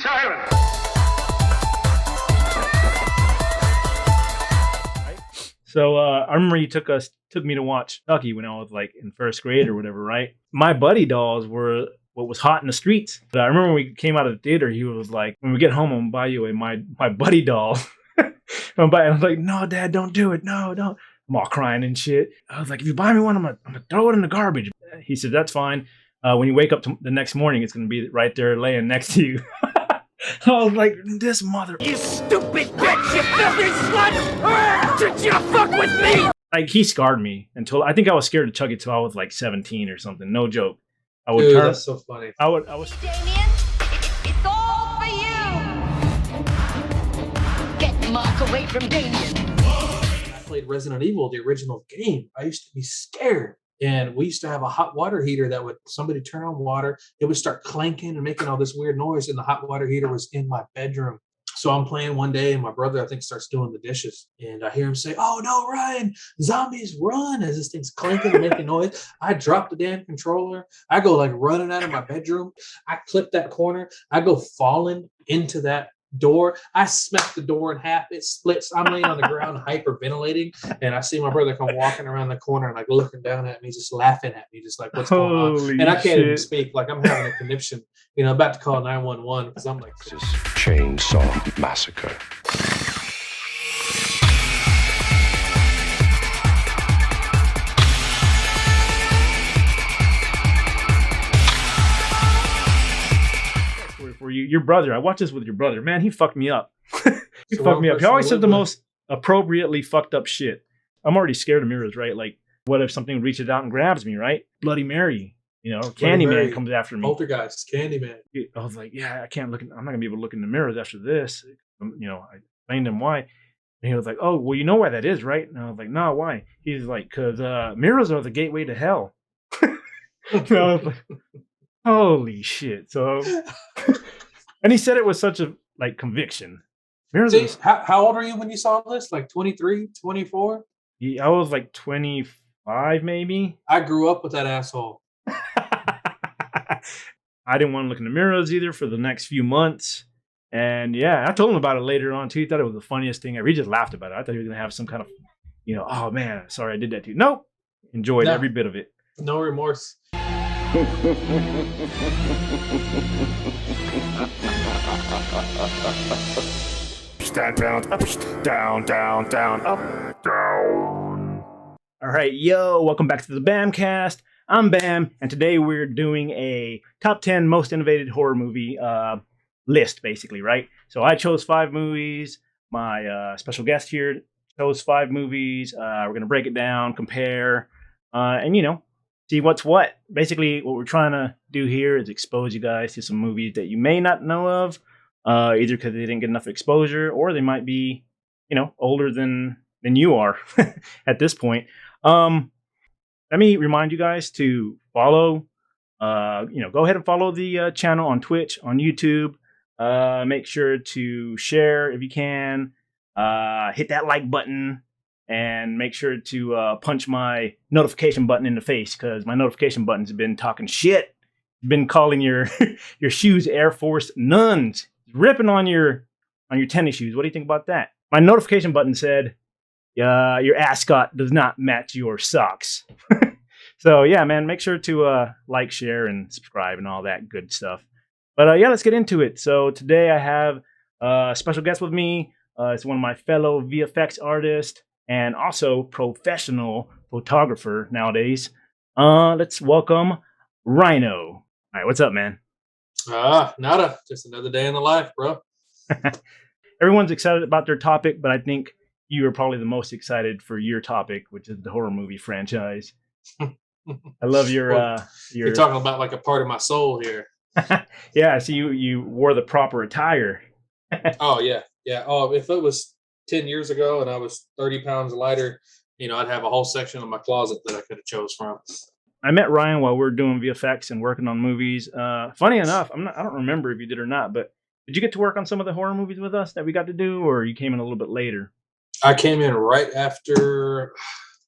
silent. So I remember you took me to watch Chucky when I was like in first grade or whatever, right? My buddy dolls were what was hot in the streets. But I remember when we came out of the theater, he was like, when we get home, I'm gonna buy you my buddy doll. I was like, no, Dad, don't do it. No, don't. I'm all crying and shit. I was like, if you buy me one, I'm gonna throw it in the garbage. He said, that's fine. When you wake up the next morning, it's gonna be right there laying next to you. I was like, this mother... You stupid bitch, you filthy slut! Did you fuck with me? Like, he scarred me until... I think I was scared of Chucky until I was like 17 or something. No joke. I would Dude, that's so funny. I was... Damien, it's all for you! Get Mark away from Damien! I played Resident Evil, the original game. I used to be scared. And we used to have a hot water heater that would, somebody turn on water, it would start clanking and making all this weird noise, and the hot water heater was in my bedroom. So I'm playing one day, and my brother, I think, starts doing the dishes. And I hear him say, oh, no, Ryan, zombies run, as this thing's clanking and making noise. I drop the damn controller. I go, like, running out of my bedroom. I clip that corner. I go falling into that door. I smack the door in half. It splits. I'm laying on the ground hyperventilating, and I see my brother come walking around the corner and like looking down at me, just laughing at me, just like, what's going on? And I can't even speak. Like, I'm having a conniption, about to call 911 because I'm like, This is Chainsaw Massacre. For you, your brother. I watched this with your brother. Man, he fucked me up. He So fucked me up. He always said the what- most appropriately fucked up shit. I'm already scared of mirrors, right? Like, what if something reaches out and grabs me, right? Bloody Mary, Mary. Candyman comes after me. Poltergeist, Candyman. I was like, yeah, I can't look. I'm not gonna be able to look in the mirrors after this. I explained to him why, and he was like, oh, well, you know why that is, right? And I was like, no, why? He's like, because mirrors are the gateway to hell. And I was like, holy shit! So, and he said it with such a conviction. Mirrors. See, how old are you when you saw this? Like 23, 24? I was like 25, maybe. I grew up with that asshole. I didn't want to look in the mirrors either for the next few months. And yeah, I told him about it later on too. He thought it was the funniest thing ever. He just laughed about it. I thought he was going to have some kind of, oh man, sorry I did that to you. Nope. Enjoyed every bit of it. No remorse. Stand down, up, down, down, down, up, down. All right, yo, welcome back to the Bamcast. I'm Bam, and today we're doing a top 10 most innovative horror movie list, basically, right? So I chose 5 movies. My special guest here chose 5 movies. We're going to break it down, compare, and, see what's what. Basically, what we're trying to do here is expose you guys to some movies that you may not know of, either because they didn't get enough exposure, or they might be, older than you are at this point. Let me remind you guys to follow, go ahead and follow the channel on Twitch, on YouTube. Make sure to share if you can. Hit that like button, and make sure to punch my notification button in the face, because my notification button's been talking shit. Been calling your your shoes Air Force nuns, ripping on your tennis shoes. What do you think about that? My notification button said, your ascot does not match your socks. So yeah, man, make sure to like, share, and subscribe and all that good stuff. But yeah, let's get into it. So today I have a special guest with me. It's one of my fellow VFX artists and also professional photographer nowadays. Let's welcome Rhino. All right, what's up, man? Nada. Just another day in the life, bro. Everyone's excited about their topic, but I think you are probably the most excited for your topic, which is the horror movie franchise. I love your You're talking about like a part of my soul here. Yeah, so you wore the proper attire. Oh yeah. Oh, if it was 10 years ago and I was 30 pounds lighter, I'd have a whole section of my closet that I could have chose from. I met Ryan while we were doing VFX and working on movies. Funny enough, I don't remember if you did or not, but did you get to work on some of the horror movies with us that we got to do, or you came in a little bit later? I came in right after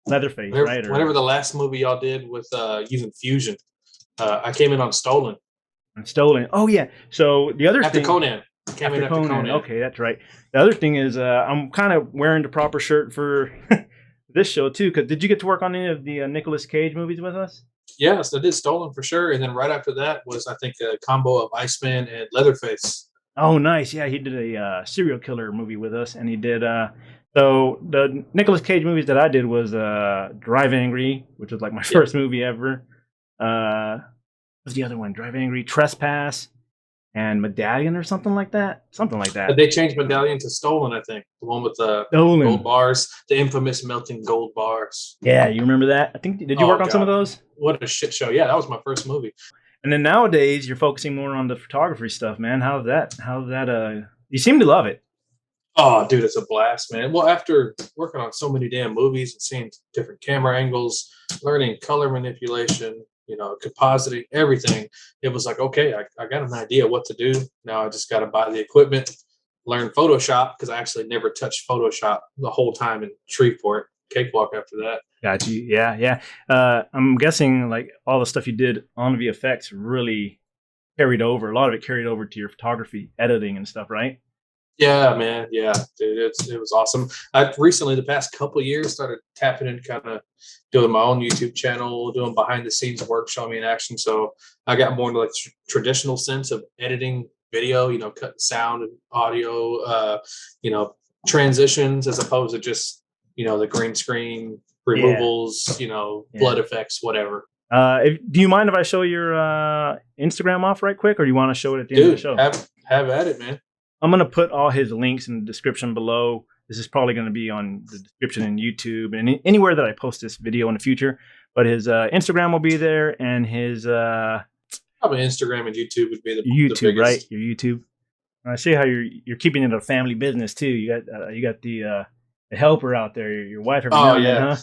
Leatherface, right? Whenever the last movie y'all did with using Fusion. I came in on Stolen. Stolen. Oh yeah. So the other After thing, Conan. Came in after Conan. Okay, that's right. The other thing is, I'm kind of wearing the proper shirt for this show too. Because did you get to work on any of the Nicolas Cage movies with us? Yes, I did Stolen for sure. And then right after that was, I think, a combo of Iceman and Leatherface. Oh, nice. Yeah, he did a serial killer movie with us, and he did. So the Nicolas Cage movies that I did was Drive Angry, which was like my first movie ever. What's the other one? Drive Angry, Trespass, and Medallion or something like that. Something like that. But they changed Medallion to Stolen, I think. The one with the Stolen. gold bars, the infamous melting gold bars. Yeah, you remember that? I think. Did you work on some of those? What a shit show! Yeah, that was my first movie. And then nowadays you're focusing more on the photography stuff, man. How's that? You seem to love it. Oh, dude, it's a blast, man. Well, after working on so many damn movies and seeing different camera angles, learning color manipulation, compositing, everything, it was like, okay, I got an idea what to do. Now I just got to buy the equipment, learn Photoshop, because I actually never touched Photoshop the whole time in Shreveport. Cakewalk after that. Got you. Yeah. I'm guessing like all the stuff you did on VFX really carried over. A lot of it carried over to your photography, editing and stuff, right? Yeah, man. Yeah, dude, it was awesome. I recently, the past couple of years, started tapping in, kind of doing my own YouTube channel, doing behind the scenes work, showing me in action. So I got more into like traditional sense of editing video, cutting sound and audio, transitions, as opposed to just the green screen removals, blood effects, whatever. Do you mind if I show your Instagram off right quick, or do you want to show it at the end of the show? Have at it, man. I'm going to put all his links in the description below. This is probably going to be on the description in YouTube and anywhere that I post this video in the future. But his Instagram will be there, and his probably Instagram and YouTube would be the YouTube, the biggest. right? Your YouTube. And I see how you're keeping it a family business too. You got the helper out there, your wife. Every now and then, huh?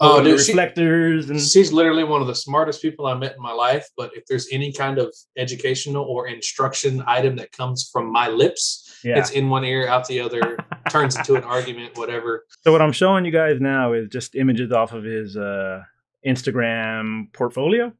Oh, dude, reflectors and she's literally one of the smartest people I met in my life. But if there's any kind of educational or instruction item that comes from my lips, it's in one ear, out the other, turns into an argument, whatever. So what I'm showing you guys now is just images off of his Instagram portfolio.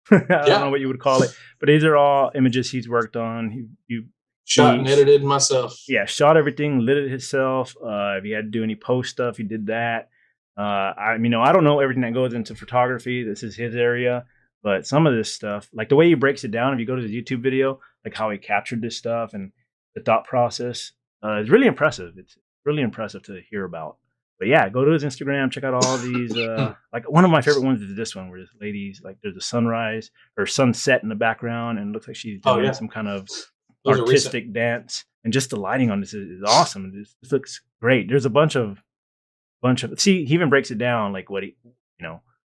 I don't know what you would call it, but these are all images he's worked on. He shot and edited myself. Yeah, shot everything, lit it himself. If he had to do any post stuff, he did that. I don't know everything that goes into photography. This is his area, but some of this stuff, like the way he breaks it down, if you go to the YouTube video, like how he captured this stuff and the thought process, is really impressive. It's really impressive to hear about. But yeah, go to his Instagram, check out all these. Like one of my favorite ones is this one, where this lady's like, there's a sunrise or sunset in the background, and it looks like she's doing some kind of artistic dance. And just the lighting on this is awesome. This looks great. There's a bunch of see, he even breaks it down, like what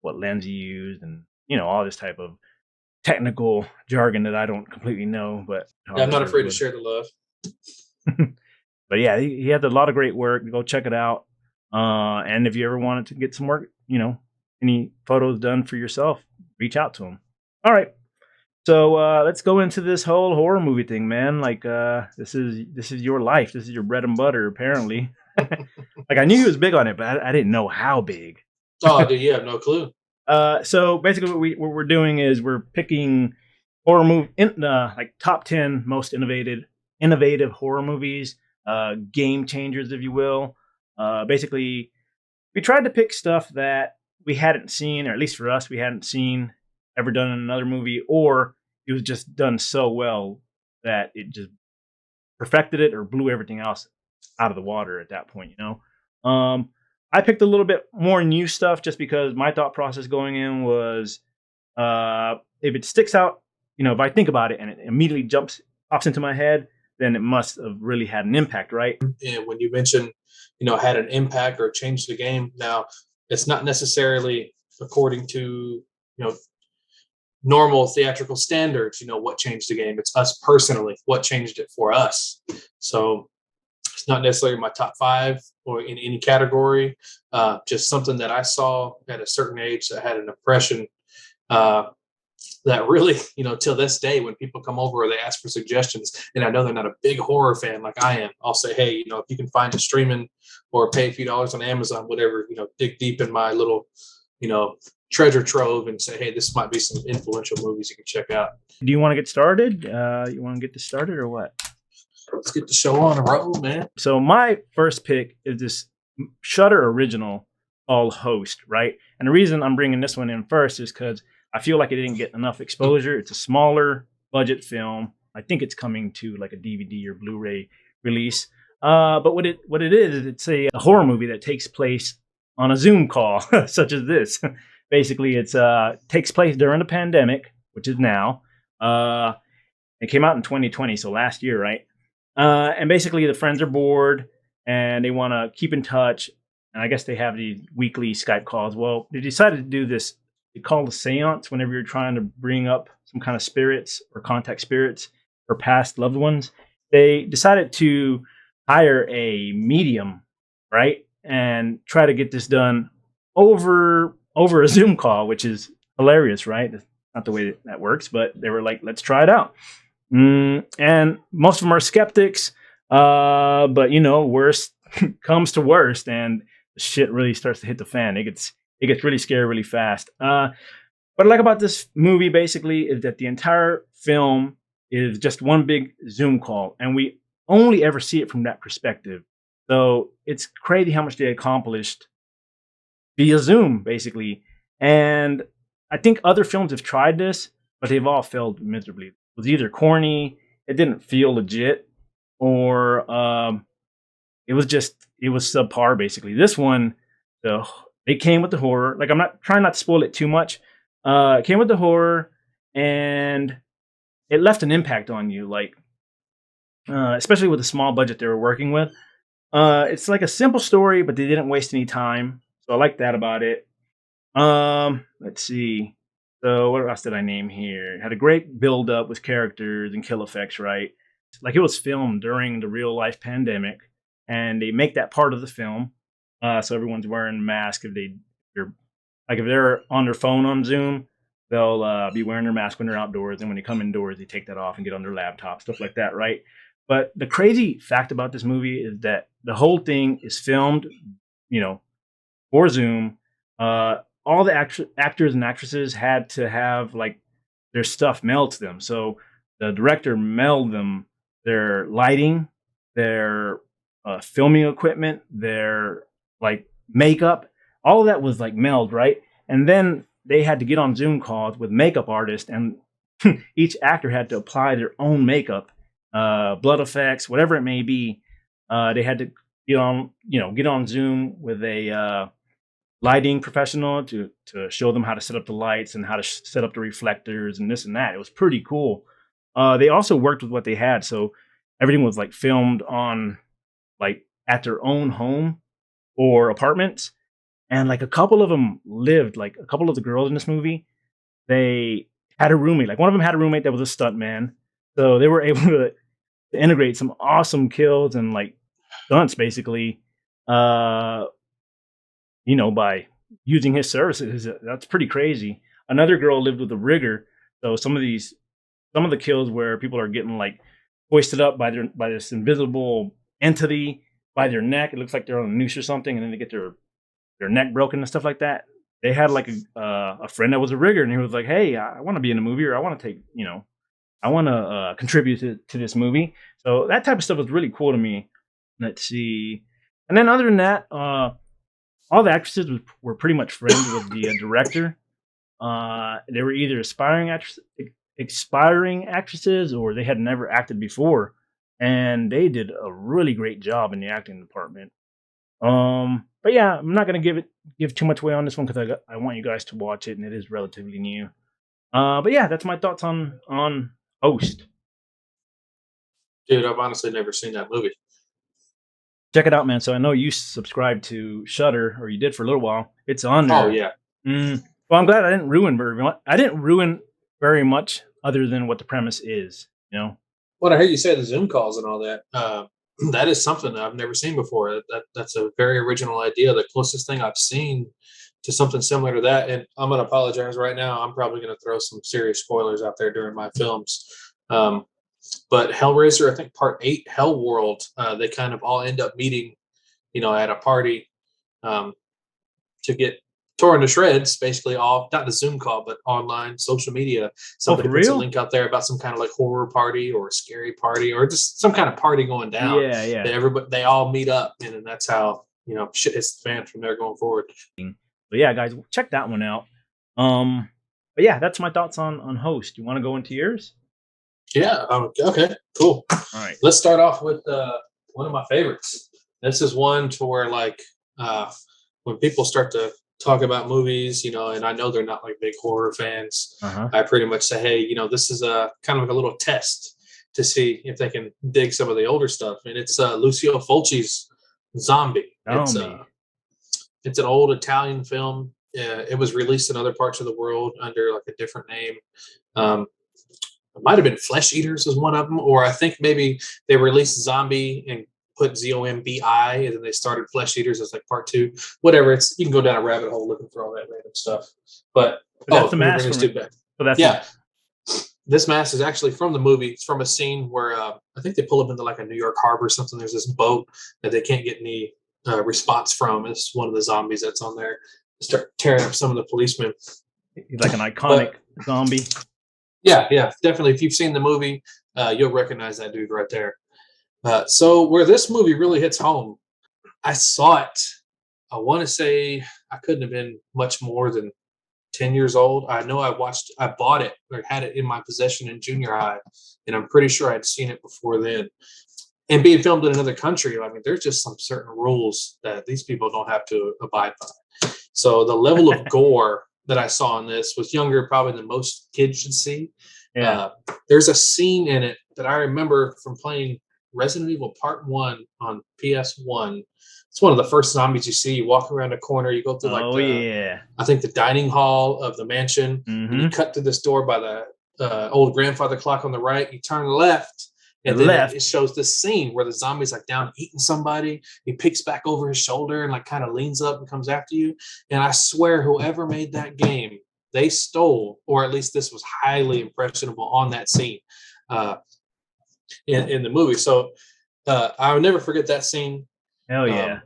what lens he used, and all this type of technical jargon that I don't completely know. But I'm not afraid to share the love. But yeah, he had a lot of great work. Go check it out. And if you ever wanted to get some work, any photos done for yourself, reach out to him. All right. So let's go into this whole horror movie thing, man. Like this is your life. This is your bread and butter, apparently. Like I knew he was big on it, but I didn't know how big. Oh, dude, you have no clue. So basically, what we're doing is we're picking horror movie like top 10 most innovative horror movies, game changers, if you will. Basically, we tried to pick stuff that we hadn't seen, or at least for us, we hadn't seen ever done in another movie, or it was just done so well that it just perfected it or blew everything else out of the water at that point, I picked a little bit more new stuff just because my thought process going in was, if it sticks out, if I think about it and it immediately pops into my head, then it must have really had an impact, right? And when you mention, had an impact or changed the game, now it's not necessarily according to, normal theatrical standards, what changed the game. It's us personally, what changed it for us. So it's not necessarily my top 5 or in any category, just something that I saw at a certain age that had an impression that really, till this day, when people come over or they ask for suggestions, and I know they're not a big horror fan like I am, I'll say, hey, if you can find it streaming or pay a few dollars on Amazon, whatever, dig deep in my little, treasure trove and say, hey, this might be some influential movies you can check out. Do you want to get started? You want to get this started or what? Let's get the show on the road, man. So my first pick is this Shudder original called Host, right? And the reason I'm bringing this one in first is because I feel like it didn't get enough exposure. It's a smaller budget film. I think it's coming to like a DVD or Blu-ray release. But what it is it's a horror movie that takes place on a Zoom call, such as this. Basically, it's takes place during the pandemic, which is now. It came out in 2020, so last year, right? And basically, the friends are bored and they want to keep in touch. And I guess they have these weekly Skype calls. Well, they decided to do this. They call a seance whenever you're trying to bring up some kind of spirits or contact spirits or past loved ones. They decided to hire a medium, right? And try to get this done over a Zoom call, which is hilarious, right? That's not the way that works, but they were like, let's try it out. And most of them are skeptics, but worst comes to worst, and the shit really starts to hit the fan. It gets really scary really fast. What I like about this movie basically is that the entire film is just one big Zoom call, and we only ever see it from that perspective. So it's crazy how much they accomplished via Zoom, basically. And I think other films have tried this, but they've all failed miserably. It was either corny, it didn't feel legit, or it was subpar, basically. This one, it came with the horror. Like, I'm not trying not to spoil it too much. It came with the horror, and it left an impact on you, like, especially with the small budget they were working with. It's like a simple story, but they didn't waste any time. So I like that about it. Let's see. So what else did I name here? It had a great build up with characters and kill effects, right? Like, it was filmed during the real life pandemic, and they make that part of the film. So everyone's wearing a mask. If they're on their phone on Zoom, they'll be wearing their mask when they're outdoors, and when they come indoors, they take that off and get on their laptop, stuff like that, right? But the crazy fact about this movie is that the whole thing is filmed, for Zoom. All the actors and actresses had to have like their stuff mailed to them. So the director mailed them their lighting, their filming equipment, their like makeup. All of that was like mailed, right? And then they had to get on Zoom calls with makeup artists, and each actor had to apply their own makeup, blood effects, whatever it may be. They had to get on Zoom with a lighting professional to show them how to set up the lights and how to set up the reflectors and this and that. It was pretty cool. They also worked with what they had, so everything was like filmed on like at their own home or apartments. And like a couple of them lived, like a couple of the girls in this movie, they had a roommate. Like, one of them had a roommate that was a stuntman, so they were able to integrate some awesome kills and like stunts, basically. By using his services. That's pretty crazy. Another girl lived with a rigger, so some of the kills where people are getting like hoisted up by this invisible entity by their neck. It looks like they're on a noose or something, and then they get their neck broken and stuff like that. They had like a friend that was a rigger, and he was like, "Hey, I want to be in a movie, or I want to contribute to this movie." So that type of stuff was really cool to me. Let's see. And then other than that, all the actresses were pretty much friends with the director. They were either aspiring actresses, or they had never acted before, and they did a really great job in the acting department. But yeah, I'm not gonna give too much away on this one because I want you guys to watch it, and it is relatively new. But yeah, that's my thoughts on Host. Dude, I've honestly never seen that movie. Check it out, man. So I know you subscribe to Shudder, or you did for a little while. It's on there. Oh yeah. Well, I'm glad I didn't ruin very much. I didn't ruin very much, other than what the premise is. Well, I hear you say the Zoom calls and all that. That is something that I've never seen before. That's a very original idea. The closest thing I've seen to something similar to that, and I'm going to apologize right now. I'm probably going to throw some serious spoilers out there during my films. But Hellraiser, I think Part 8, Hell World, they kind of all end up meeting, at a party to get torn to shreds, basically off, not the Zoom call, but online social media. Somebody for puts a real? link out there about some kind of like horror party or a scary party or just some kind of party going down. Yeah, yeah. They all meet up, and then that's how, shit hits the fan from there going forward. But yeah, guys, check that one out. But yeah, that's my thoughts on Host. You want to go into yours? Yeah. Okay. Cool. All right. Let's start off with one of my favorites. This is one to where like when people start to talk about movies, and I know they're not like big horror fans. I pretty much say, hey, this is a kind of like a little test to see if they can dig some of the older stuff. And it's Lucio Fulci's Zombie. It's an old Italian film. It was released in other parts of the world under like a different name. It might have been Flesh Eaters was one of them, or I think maybe they released Zombie and put ZOMBI, and then they started Flesh Eaters as like part 2. Whatever, you can go down a rabbit hole looking for all that random stuff. But that's the mask. This mask is actually from the movie. It's from a scene where I think they pull up into like a New York harbor or something. There's this boat that they can't get any response from. It's one of the zombies that's on there. They start tearing up some of the policemen. He's like an iconic zombie. Yeah, definitely. If you've seen the movie, you'll recognize that dude right there. So where this movie really hits home, I saw it. I want to say I couldn't have been much more than 10 years old. I know I bought it or had it in my possession in junior high, and I'm pretty sure I'd seen it before then. And being filmed in another country, I mean, there's just some certain rules that these people don't have to abide by. So the level of gore that I saw in this was younger probably than most kids should see. Yeah. There's a scene in it that I remember from playing Resident Evil Part 1 on PS1. It's one of the first zombies you see. You walk around a corner, you go through I think the dining hall of the mansion. And you cut through this door by the old grandfather clock on the right. You turn left, and then it shows this scene where the zombie's like down eating somebody. He peeks back over his shoulder and like kind of leans up and comes after you. And I swear, whoever made that game, they stole, or at least this was highly impressionable on that scene in the movie. So I'll never forget that scene. Hell yeah.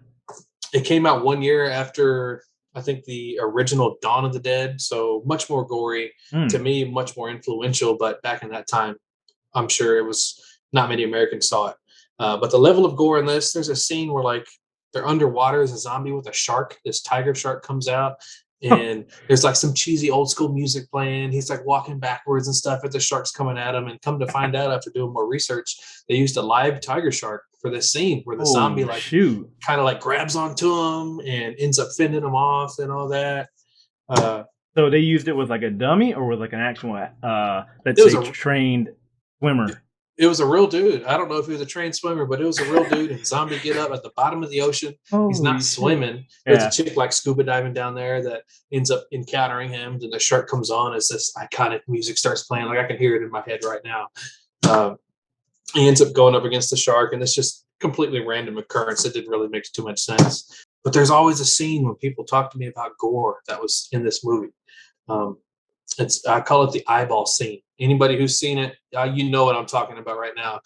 It came out 1 year after, I think, the original Dawn of the Dead. So much more gory, to me, much more influential. But back in that time, I'm sure it was not many Americans saw it. But the level of gore in this, there's a scene where like they're underwater as a zombie with a shark. This tiger shark comes out, and there's like some cheesy old school music playing. He's like walking backwards and stuff as the shark's coming at him. And come to find out after doing more research, they used a live tiger shark for this scene where the zombie kind of like grabs onto him and ends up fending him off and all that. So they used it with like a dummy or with like an actual let's say trained swimmer? It was a real dude. I don't know if he was a trained swimmer, but it was a real dude. And zombie get up at the bottom of the ocean. He's not swimming. There's a chick like scuba diving down there that ends up encountering him. Then the shark comes on as this iconic music starts playing. Like I can hear it in my head right now. He ends up going up against the shark, and it's just completely random occurrence. It didn't really make too much sense. But there's always a scene when people talk to me about gore that was in this movie. I call it the eyeball scene. Anybody who's seen it, you know what I'm talking about right now.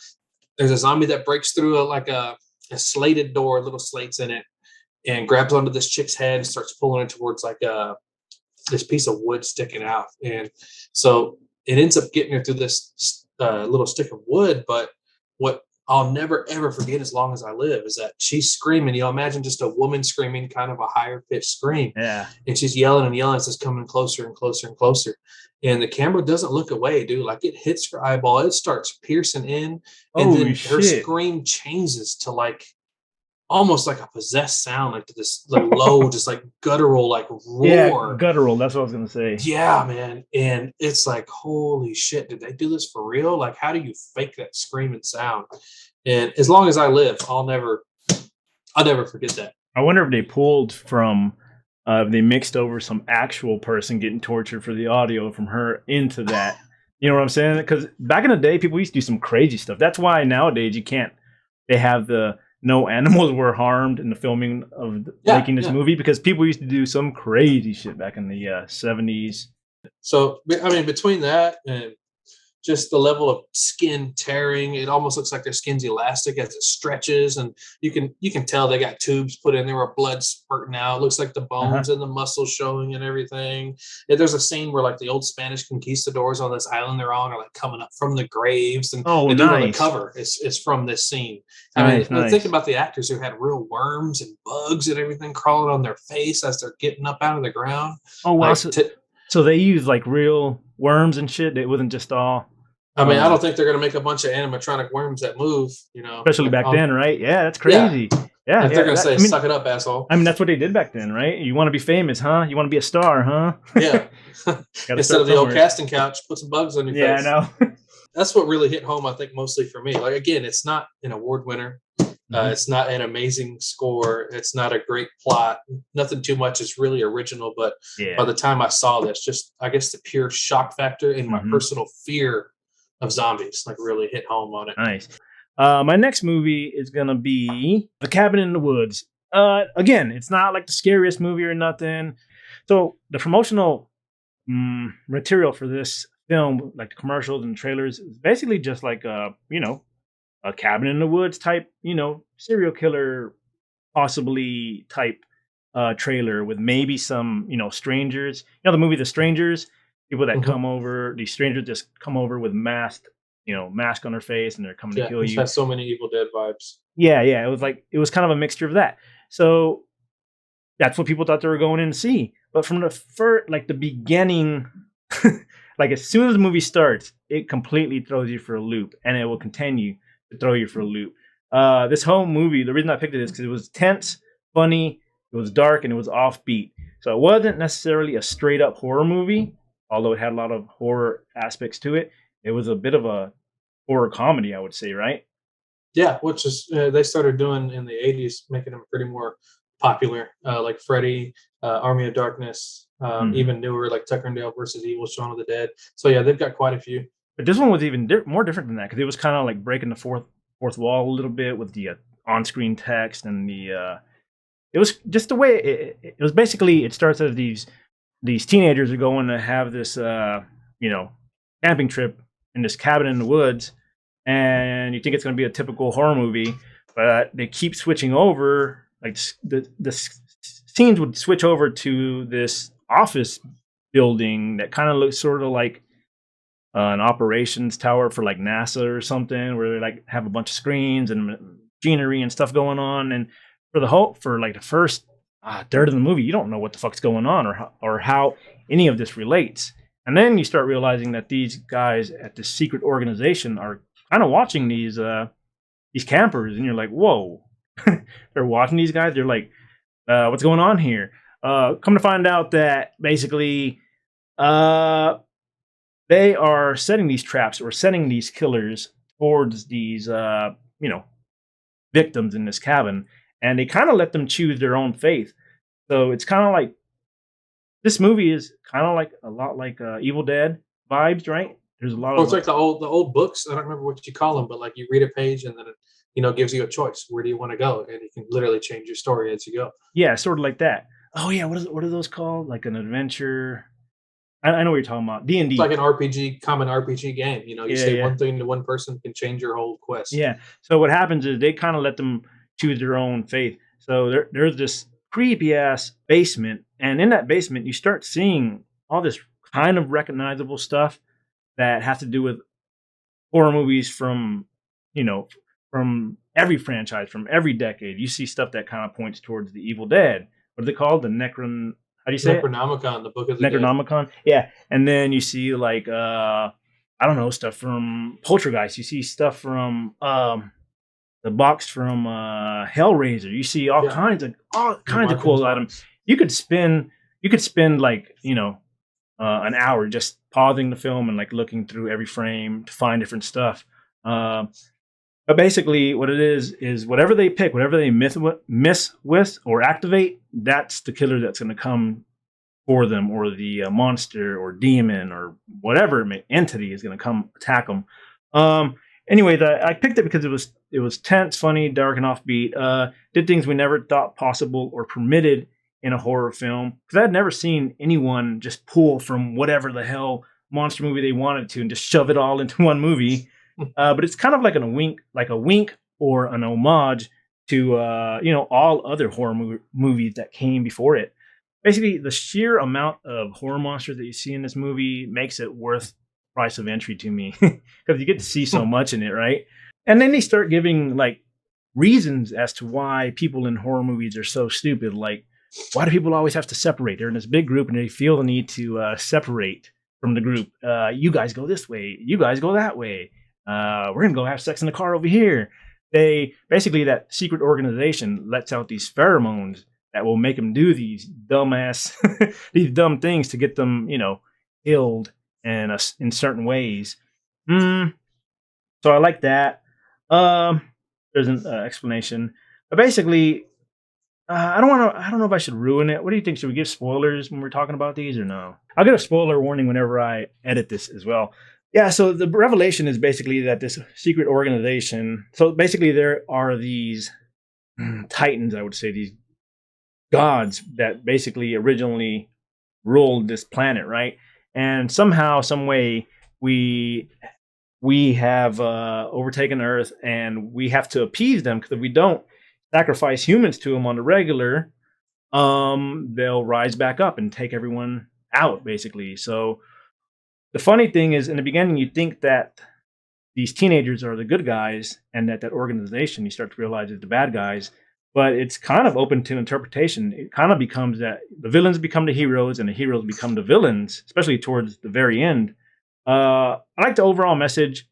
There's a zombie that breaks through a slated door, little slates in it, and grabs onto this chick's head and starts pulling it towards like this piece of wood sticking out. And so it ends up getting her through this little stick of wood. But what I'll never, ever forget as long as I live is that she's screaming. Imagine just a woman screaming, kind of a higher pitched scream. Yeah. And she's yelling and yelling as it's coming closer and closer and closer. And the camera doesn't look away, dude. Like it hits her eyeball. It starts piercing in. And then her scream changes to like almost like a possessed sound, like this low, just like guttural, like roar. Yeah, guttural. That's what I was going to say. Yeah, man. And it's like, holy shit, did they do this for real? Like, how do you fake that screaming sound? And as long as I live, I'll never forget that. I wonder if they pulled from, they mixed over some actual person getting tortured for the audio from her into that. You know what I'm saying? Because back in the day, people used to do some crazy stuff. That's why nowadays they have no animals were harmed in the filming of making this movie, because people used to do some crazy shit back in the 70s. So, I mean, between that and just the level of skin tearing. It almost looks like their skin's elastic as it stretches, and you can tell they got tubes put in there where blood spurting out. It looks like the bones and the muscles showing and everything. There's a scene where like the old Spanish conquistadors on this island they're on are like coming up from the graves, and Oh, the dude on the nice. cover is from this scene. Nice, I mean, nice. think about the actors who had real worms and bugs and everything crawling on their face as they're getting up out of the ground. Oh wow! Like, So they used like real worms and shit. It wasn't just all. I mean, I don't think they're going to make a bunch of animatronic worms that move, you know. Especially like back then, right? Yeah, that's crazy. Yeah, If they're going to say, I mean, suck it up, asshole. I mean, that's what they did back then, right? You want to be famous, huh? You want to be a star, huh? Yeah. Gotta Instead start of the old somewhere. casting couch, put some bugs on your Yeah, face. I know. That's what really hit home, I think, mostly for me. Like, again, it's not an award winner. It's not an amazing score. It's not a great plot. Nothing too much is really original. But Yeah. by the time I saw this, just, I guess, the pure shock factor and my personal fear of zombies, like, really hit home on it. Nice. My next movie is going to be The Cabin in the Woods. Again, it's not like the scariest movie or nothing. So the promotional material for this film, like the commercials and trailers, is basically just like a cabin in the woods type, serial killer possibly type trailer with maybe some, strangers. You know, the movie The Strangers, people that come over, these strangers just come over with mask on their face and they're coming to kill It you. has so many Evil Dead vibes. Yeah. It was kind of a mixture of that. So that's what people thought they were going in to see. But from the beginning, like as soon as the movie starts, it completely throws you for a loop, and it will continue to throw you for a loop. This whole movie, the reason I picked it is because it was tense, funny, it was dark, and it was offbeat. So it wasn't necessarily a straight up horror movie, although it had a lot of horror aspects to it. It was a bit of a horror comedy, I would say, right? Yeah, which is they started doing in the 80s, making them pretty more popular, like Freddy, Army of Darkness, even newer like Tucker and Dale versus Evil, Shaun of the Dead. So yeah, they've got quite a few. But this one was even more different than that because it was kind of like breaking the fourth wall a little bit with the on-screen text and the. It was just the way it was. Basically, it starts as these teenagers are going to have this camping trip in this cabin in the woods, and you think it's going to be a typical horror movie, but they keep switching over. Like the scenes would switch over to this office building that kind of looks sort of like an operations tower for like NASA or something, where they like have a bunch of screens and machinery and stuff going on. And for the first third of the movie, you don't know what the fuck's going on or how any of this relates. And then you start realizing that these guys at this secret organization are kind of watching these campers, and you're like, whoa. They're watching these guys. They're like, what's going on here? Come to find out that basically they are setting these traps or setting these killers towards these, victims in this cabin. And they kind of let them choose their own faith. So it's kind of like, this movie is kind of like a lot like Evil Dead vibes, right? There's a lot of... it's like the old books. I don't remember what you call them, but like you read a page and then it gives you a choice. Where do you want to go? And you can literally change your story as you go. Yeah, sort of like that. Oh yeah, what are those called? Like an adventure. I know what you're talking about. D&D. It's like an RPG, common RPG game. You say one thing to one person can change your whole quest. Yeah. So what happens is they kind of let them choose their own faith. So there's this creepy ass basement, and in that basement you start seeing all this kind of recognizable stuff that has to do with horror movies from every franchise, from every decade. You see stuff that kind of points towards the Evil Dead. What are they called? The Necron... How do you say Necronomicon, the Book of the Necronomicon? Dead. Yeah. And then you see like, stuff from Poltergeist. You see stuff from the box from Hellraiser. You see all kinds of cool items. You could spend like, an hour just pausing the film and like looking through every frame to find different stuff. But basically what it is whatever they pick, whatever they miss with or activate, that's the killer that's going to come for them, or the monster or demon or whatever entity is going to come attack them. Anyway, I picked it because it was tense, funny, dark, and offbeat. Did things we never thought possible or permitted in a horror film, because I had never seen anyone just pull from whatever the hell monster movie they wanted to and just shove it all into one movie. But it's kind of like a wink or an homage to all other horror movies that came before it. Basically, the sheer amount of horror monsters that you see in this movie makes it worth price of entry to me because you get to see so much in it, right? And then they start giving like reasons as to why people in horror movies are so stupid. Like, why do people always have to separate? They're in this big group and they feel the need to separate from the group. You guys go this way. You guys go that way. We're going to go have sex in the car over here. They basically, that secret organization lets out these pheromones that will make them do these these dumb things to get them, killed in certain ways. So I like that. There's an explanation. But basically, I don't know if I should ruin it. What do you think? Should we give spoilers when we're talking about these or no? I'll get a spoiler warning whenever I edit this as well. Yeah, so the revelation is basically that this secret organization, so basically there are these titans, I would say, these gods that basically originally ruled this planet, right? And somehow, some way, we have overtaken Earth, and we have to appease them, because if we don't sacrifice humans to them on the regular, they'll rise back up and take everyone out, basically. So the funny thing is, in the beginning, you think that these teenagers are the good guys, and that organization, you start to realize, is the bad guys. But it's kind of open to interpretation. It kind of becomes that the villains become the heroes and the heroes become the villains, especially towards the very end. I like the overall message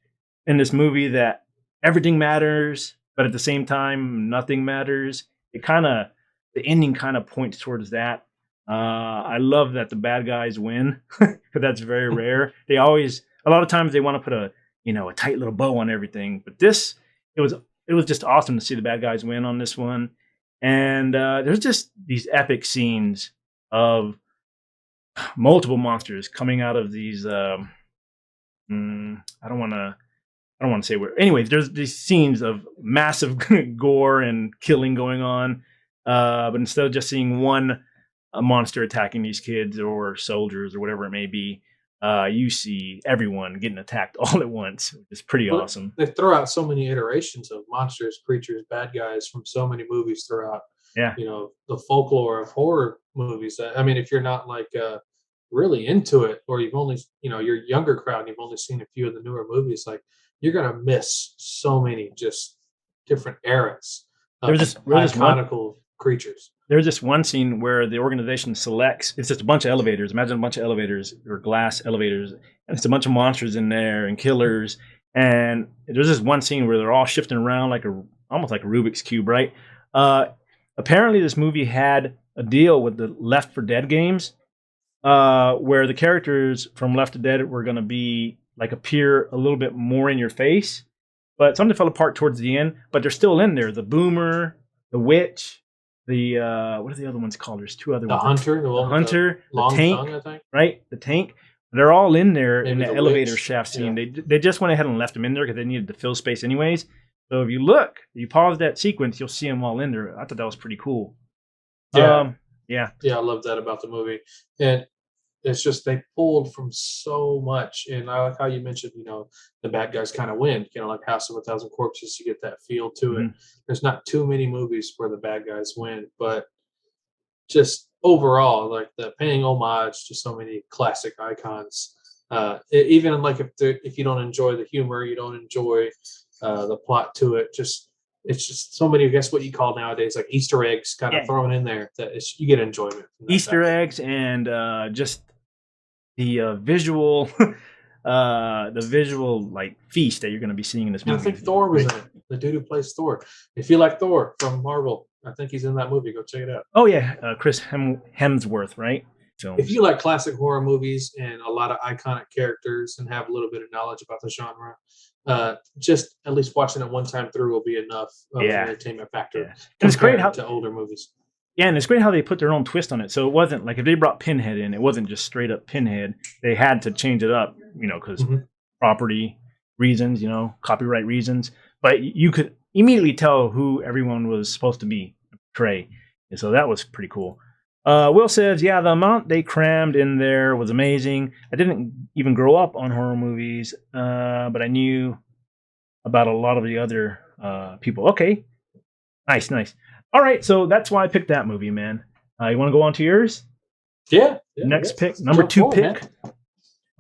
in this movie that everything matters, but at the same time, nothing matters. The ending kind of points towards that. I love that the bad guys win, because that's very rare. A lot of times they want to put a tight little bow on everything, but it was just awesome to see the bad guys win on this one. And there's just these epic scenes of multiple monsters coming out of these. I don't want to say where. Anyways, there's these scenes of massive gore and killing going on. But instead of just seeing one monster attacking these kids or soldiers or whatever it may be, you see everyone getting attacked all at once, which is pretty awesome. They throw out so many iterations of monsters, creatures, bad guys from so many movies throughout. Yeah. The folklore of horror movies. I mean, if you're not like really into it, or you've only, you're a younger crowd and you've only seen a few of the newer movies, like, you're gonna miss so many just different eras of iconical creatures. There's this one scene where the organization selects, it's just a bunch of elevators. Imagine a bunch of elevators or glass elevators, and it's a bunch of monsters in there and killers. And there's this one scene where they're all shifting around almost like a Rubik's Cube, right? Apparently this movie had a deal with the Left 4 Dead games, where the characters from Left 4 Dead were going to be appear a little bit more in your face, but something fell apart towards the end, but they're still in there. The Boomer, the Witch, the what are the other ones called? There's two other ones. The Hunter, the Tank, tongue, I think. Right? The Tank. They're all in there. Maybe in the elevator Witch. shaft scene. Yeah. They just went ahead and left them in there because they needed to fill space anyways. So if you pause that sequence, you'll see them all in there. I thought that was pretty cool. Yeah. Yeah, I love that about the movie. And it's just they pulled from so much. And I like how you mentioned, the bad guys kind of win, like House of a Thousand Corpses, you get that feel to it. There's not too many movies where the bad guys win, but just overall, like the paying homage to so many classic icons. Even like if you don't enjoy the humor, you don't enjoy the plot to it, it's just so many, I guess what you call nowadays, like Easter eggs kind of thrown in there that you get enjoyment from Easter eggs and just the visual feast that you're going to be seeing in this movie. I think Thor was in it. The dude who plays Thor. If you like Thor from Marvel, I think he's in that movie. Go check it out. Oh yeah, Chris Hemsworth, right? Films. If you like classic horror movies and a lot of iconic characters and have a little bit of knowledge about the genre, just at least watching it one time through will be enough of an entertainment factor. Yeah. And it's great to older movies. Yeah, and it's great how they put their own twist on it. So it wasn't like if they brought Pinhead in, it wasn't just straight up Pinhead. They had to change it up, because property reasons, copyright reasons. But you could immediately tell who everyone was supposed to be, portray. And so that was pretty cool. Will says, yeah, the amount they crammed in there was amazing. I didn't even grow up on horror movies, but I knew about a lot of the other people. Okay, nice, nice. All right, so that's why I picked that movie, man. You want to go on to yours? Yeah. Next yes. pick, Let's number jump 2 forward, pick. man.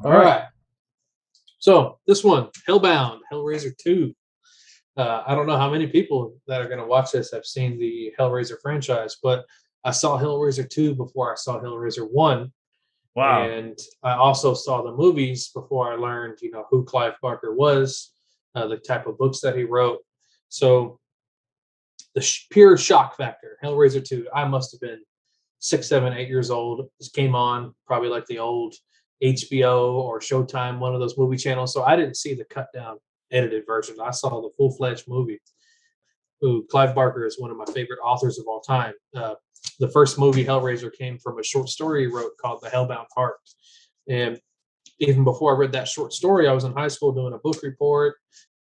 All right. So this one, Hellbound Hellraiser 2. I don't know how many people that are going to watch this have seen the Hellraiser franchise, but I saw Hellraiser 2 before I saw Hellraiser 1. Wow. And I also saw the movies before I learned, who Clive Barker was, the type of books that he wrote. So the pure shock factor, Hellraiser 2, I must have been 6, 7, 8 years old. This came on probably like the old HBO or Showtime, one of those movie channels. So I didn't see the cut down edited version. I saw the full-fledged movie. Who Clive Barker is one of my favorite authors of all time. The first movie Hellraiser came from a short story he wrote called The Hellbound Heart. And even before I read that short story, I was in high school doing a book report.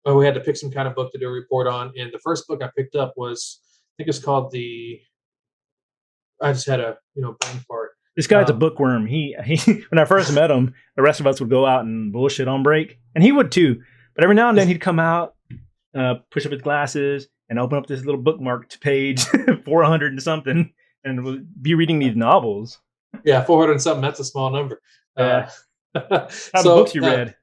We had to pick some kind of book to do a report on. And the first book I picked up was, I think it's called I just had a brain fart. This guy's a bookworm. He when I first met him, the rest of us would go out and bullshit on break, and he would too. But every now and then he'd come out, push up his glasses, and open up this little bookmarked page, 400 and something, and we'll be reading these novels. Yeah, 400 and something. That's a small number. Yeah. How many books you read?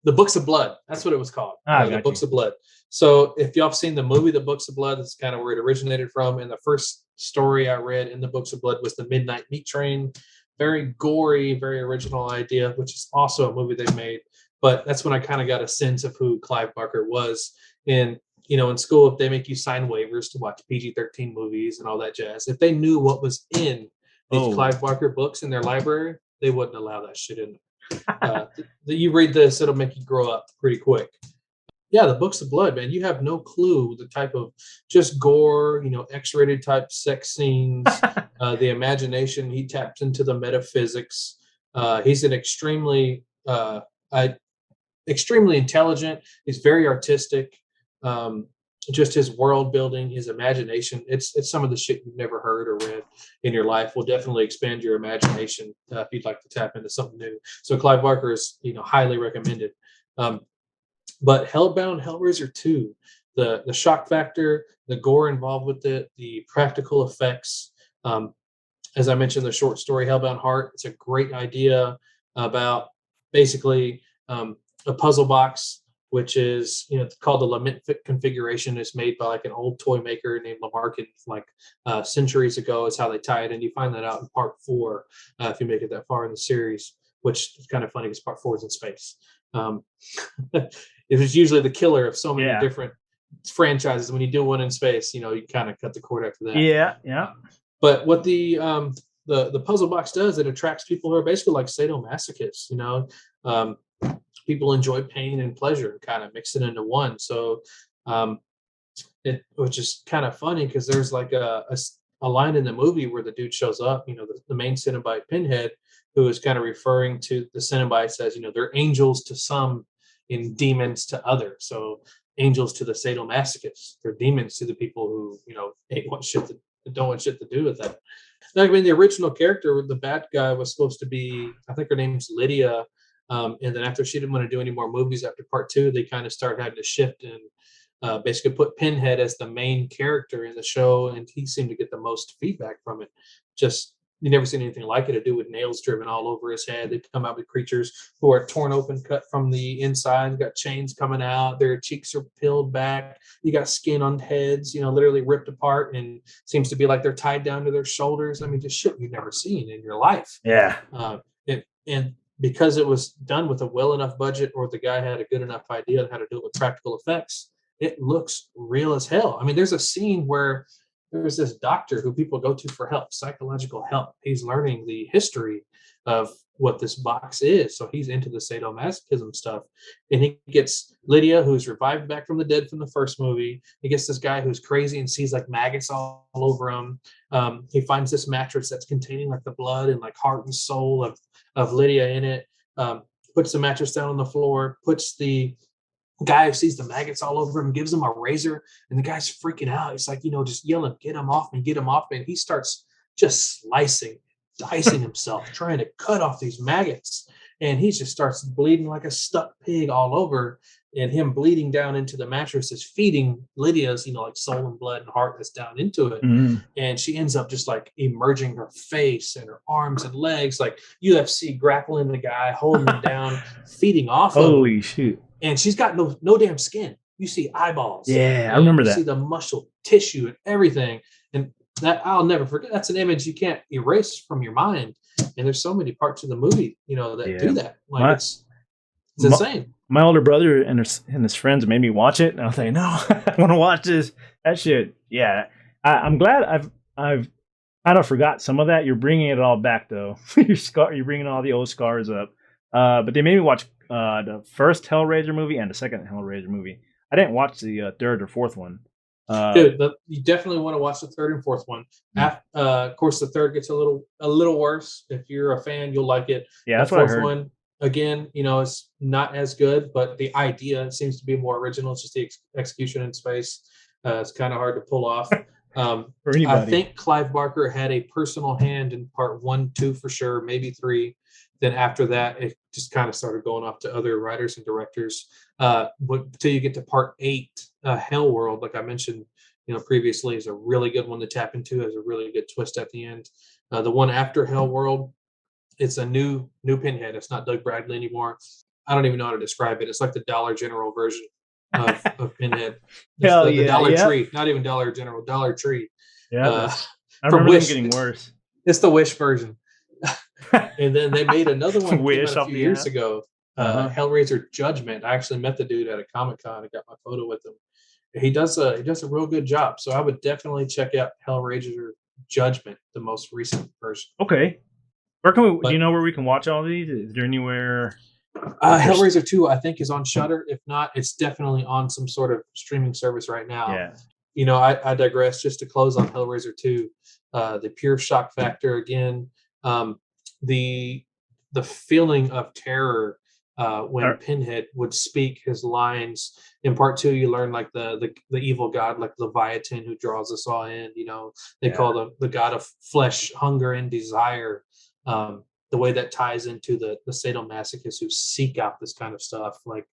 The Books of Blood. That's what it was called. The Books of Blood. So if y'all have seen the movie The Books of Blood, that's kind of where it originated from. And the first story I read in The Books of Blood was The Midnight Meat Train. Very gory, very original idea, which is also a movie they made. But that's when I kind of got a sense of who Clive Barker was. And in school, if they make you sign waivers to watch PG-13 movies and all that jazz, if they knew what was in these Clive Barker books in their library, they wouldn't allow that shit in there. You read this, it'll make you grow up pretty quick. Yeah, the Books of Blood, man. You have no clue the type of just gore, X-rated type sex scenes, the imagination. He taps into the metaphysics. He's an extremely intelligent. He's very artistic. Just his world building, his imagination. It's some of the shit you've never heard or read in your life. Will definitely expand your imagination if you'd like to tap into something new. So Clive Barker is, highly recommended. But Hellbound Hellraiser 2, the shock factor, the gore involved with it, the practical effects. As I mentioned, the short story Hellbound Heart. It's a great idea about basically a puzzle box, which is called the Lament configuration. Is made by like an old toy maker named Lamarkin, like centuries ago. Is how they tie it in. You find that out in part 4 if you make it that far in the series, which is kind of funny because part 4 is in space. It was usually the killer of so many different franchises. When you do one in space, you kind of cut the cord after that. Yeah. But what the puzzle box does, it attracts people who are basically like sadomasochists. People enjoy pain and pleasure and kind of mix it into one. So, which is kind of funny because there's like a line in the movie where the dude shows up. The main Cenobite Pinhead, who is kind of referring to the Cenobites as they're angels to some and demons to others. So angels to the sadomasochists, they're demons to the people who don't want shit to do with that. I mean, the original character, the bad guy, was supposed to be, I think her name's Lydia, and then after she didn't want to do any more movies after part 2, they kind of started having to shift and basically put Pinhead as the main character in the show, and he seemed to get the most feedback from it. Just you never seen anything like it. A dude with nails driven all over his head. They come out with creatures who are torn open, cut from the inside, got chains coming out, their cheeks are peeled back. You got skin on heads, literally ripped apart, and seems to be like they're tied down to their shoulders. I mean, just shit you've never seen in your life. Yeah. And because it was done with a well enough budget, or the guy had a good enough idea on how to do it with practical effects, it looks real as hell. I mean, there's a scene where there's this doctor who people go to for help, psychological help. He's learning the history of what this box is. So he's into the sadomasochism stuff. And he gets Lydia, who's revived back from the dead from the first movie. He gets this guy who's crazy and sees like maggots all over him. He finds this mattress that's containing like the blood and like heart and soul of Lydia in it. Puts the mattress down on the floor, puts the guy who sees the maggots all over him, gives him a razor, and the guy's freaking out. He's like, just yelling, get him off me, get him off me. And he starts just slicing dicing himself, trying to cut off these maggots. And he just starts bleeding like a stuck pig all over. And him bleeding down into the mattress is feeding Lydia's, like soul and blood and heart that's down into it. Mm. And she ends up just like emerging her face and her arms and legs, like UFC grappling the guy, holding him down, feeding off of him. Holy shoot. And she's got no damn skin. You see eyeballs. Yeah, I remember you that. see the muscle tissue and everything. And that I'll never forget. That's an image you can't erase from your mind. And there's so many parts of the movie, that do that. Like it's insane. My older brother and his friends made me watch it, and I was like, "No, I want to watch this." That shit, yeah. I'm glad I've kind of forgot some of that. You're bringing it all back, though. You're bringing all the old scars up. But they made me watch the first Hellraiser movie and the second Hellraiser movie. I didn't watch the third or fourth one. Dude, you definitely want to watch the third and fourth one. Of course, the third gets a little worse. If you're a fan, you'll like it. Yeah, that's the what I fourth heard. one, again, it's not as good, but the idea seems to be more original. It's just the execution in space. It's kind of hard to pull off. For anybody. I think Clive Barker had a personal hand in part 1, 2 for sure, maybe 3. Then after that, it just kind of started going off to other writers and directors. Until you get to part 8, Hell World, like I mentioned, previously, is a really good one to tap into. Has a really good twist at the end. The one after Hell World, it's a new Pinhead. It's not Doug Bradley anymore. I don't even know how to describe it. It's like the Dollar General version of Pinhead. Hell the yeah, Dollar yeah. Tree, not even Dollar General, Dollar Tree. Yeah, I from remember them Wish. getting worse. It's the Wish version. And then they made another one Wish came out off a few the years app. ago. Hellraiser Judgment. I actually met the dude at a Comic-Con. I got my photo with him. He does a real good job. So I would definitely check out Hellraiser Judgment, the most recent version. Okay. Where can we? Do you know where we can watch all these? Is there anywhere? Hellraiser 2, I think, is on Shudder. If not, it's definitely on some sort of streaming service right now. Yeah. I digress. Just to close on Hellraiser 2, the pure shock factor again, the feeling of terror when Pinhead would speak his lines. In part 2, you learn like the evil god, like Leviathan, who draws us all in. They call the god of flesh, hunger, and desire. The way that ties into the sadomasochists who seek out this kind of stuff, like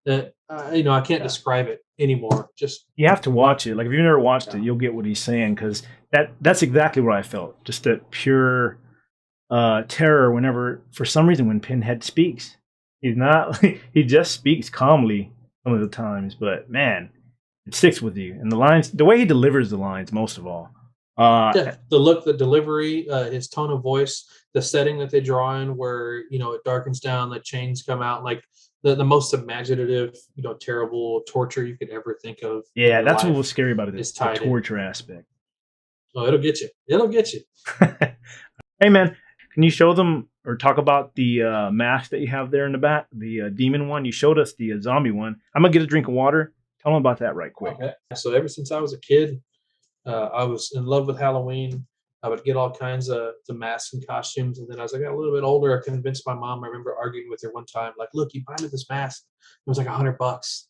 that. I can't describe it anymore. Just You have to watch it. Like if you've never watched it, you'll get what he's saying, because that's exactly what I felt. Just that pure terror whenever, for some reason, when Pinhead speaks. He's not. He just speaks calmly some of the times, but man, it sticks with you. And the lines, the way he delivers the lines, most of all. The look, the delivery, his tone of voice, the setting that they draw in, where it darkens down, the chains come out, like the most imaginative, terrible torture you could ever think of. Yeah, that's what was scary about it. Is the torture aspect. Oh, it'll get you. It'll get you. Hey, man, can you show them or talk about the mask that you have there in the back, the demon one? You showed us the zombie one. I'm gonna get a drink of water. Tell them about that right quick. Okay. So ever since I was a kid, I was in love with Halloween. I would get all kinds of the masks and costumes. And then as I got a little bit older, I convinced my mom. I remember arguing with her one time, like, look, you buy me this mask. It was like $100.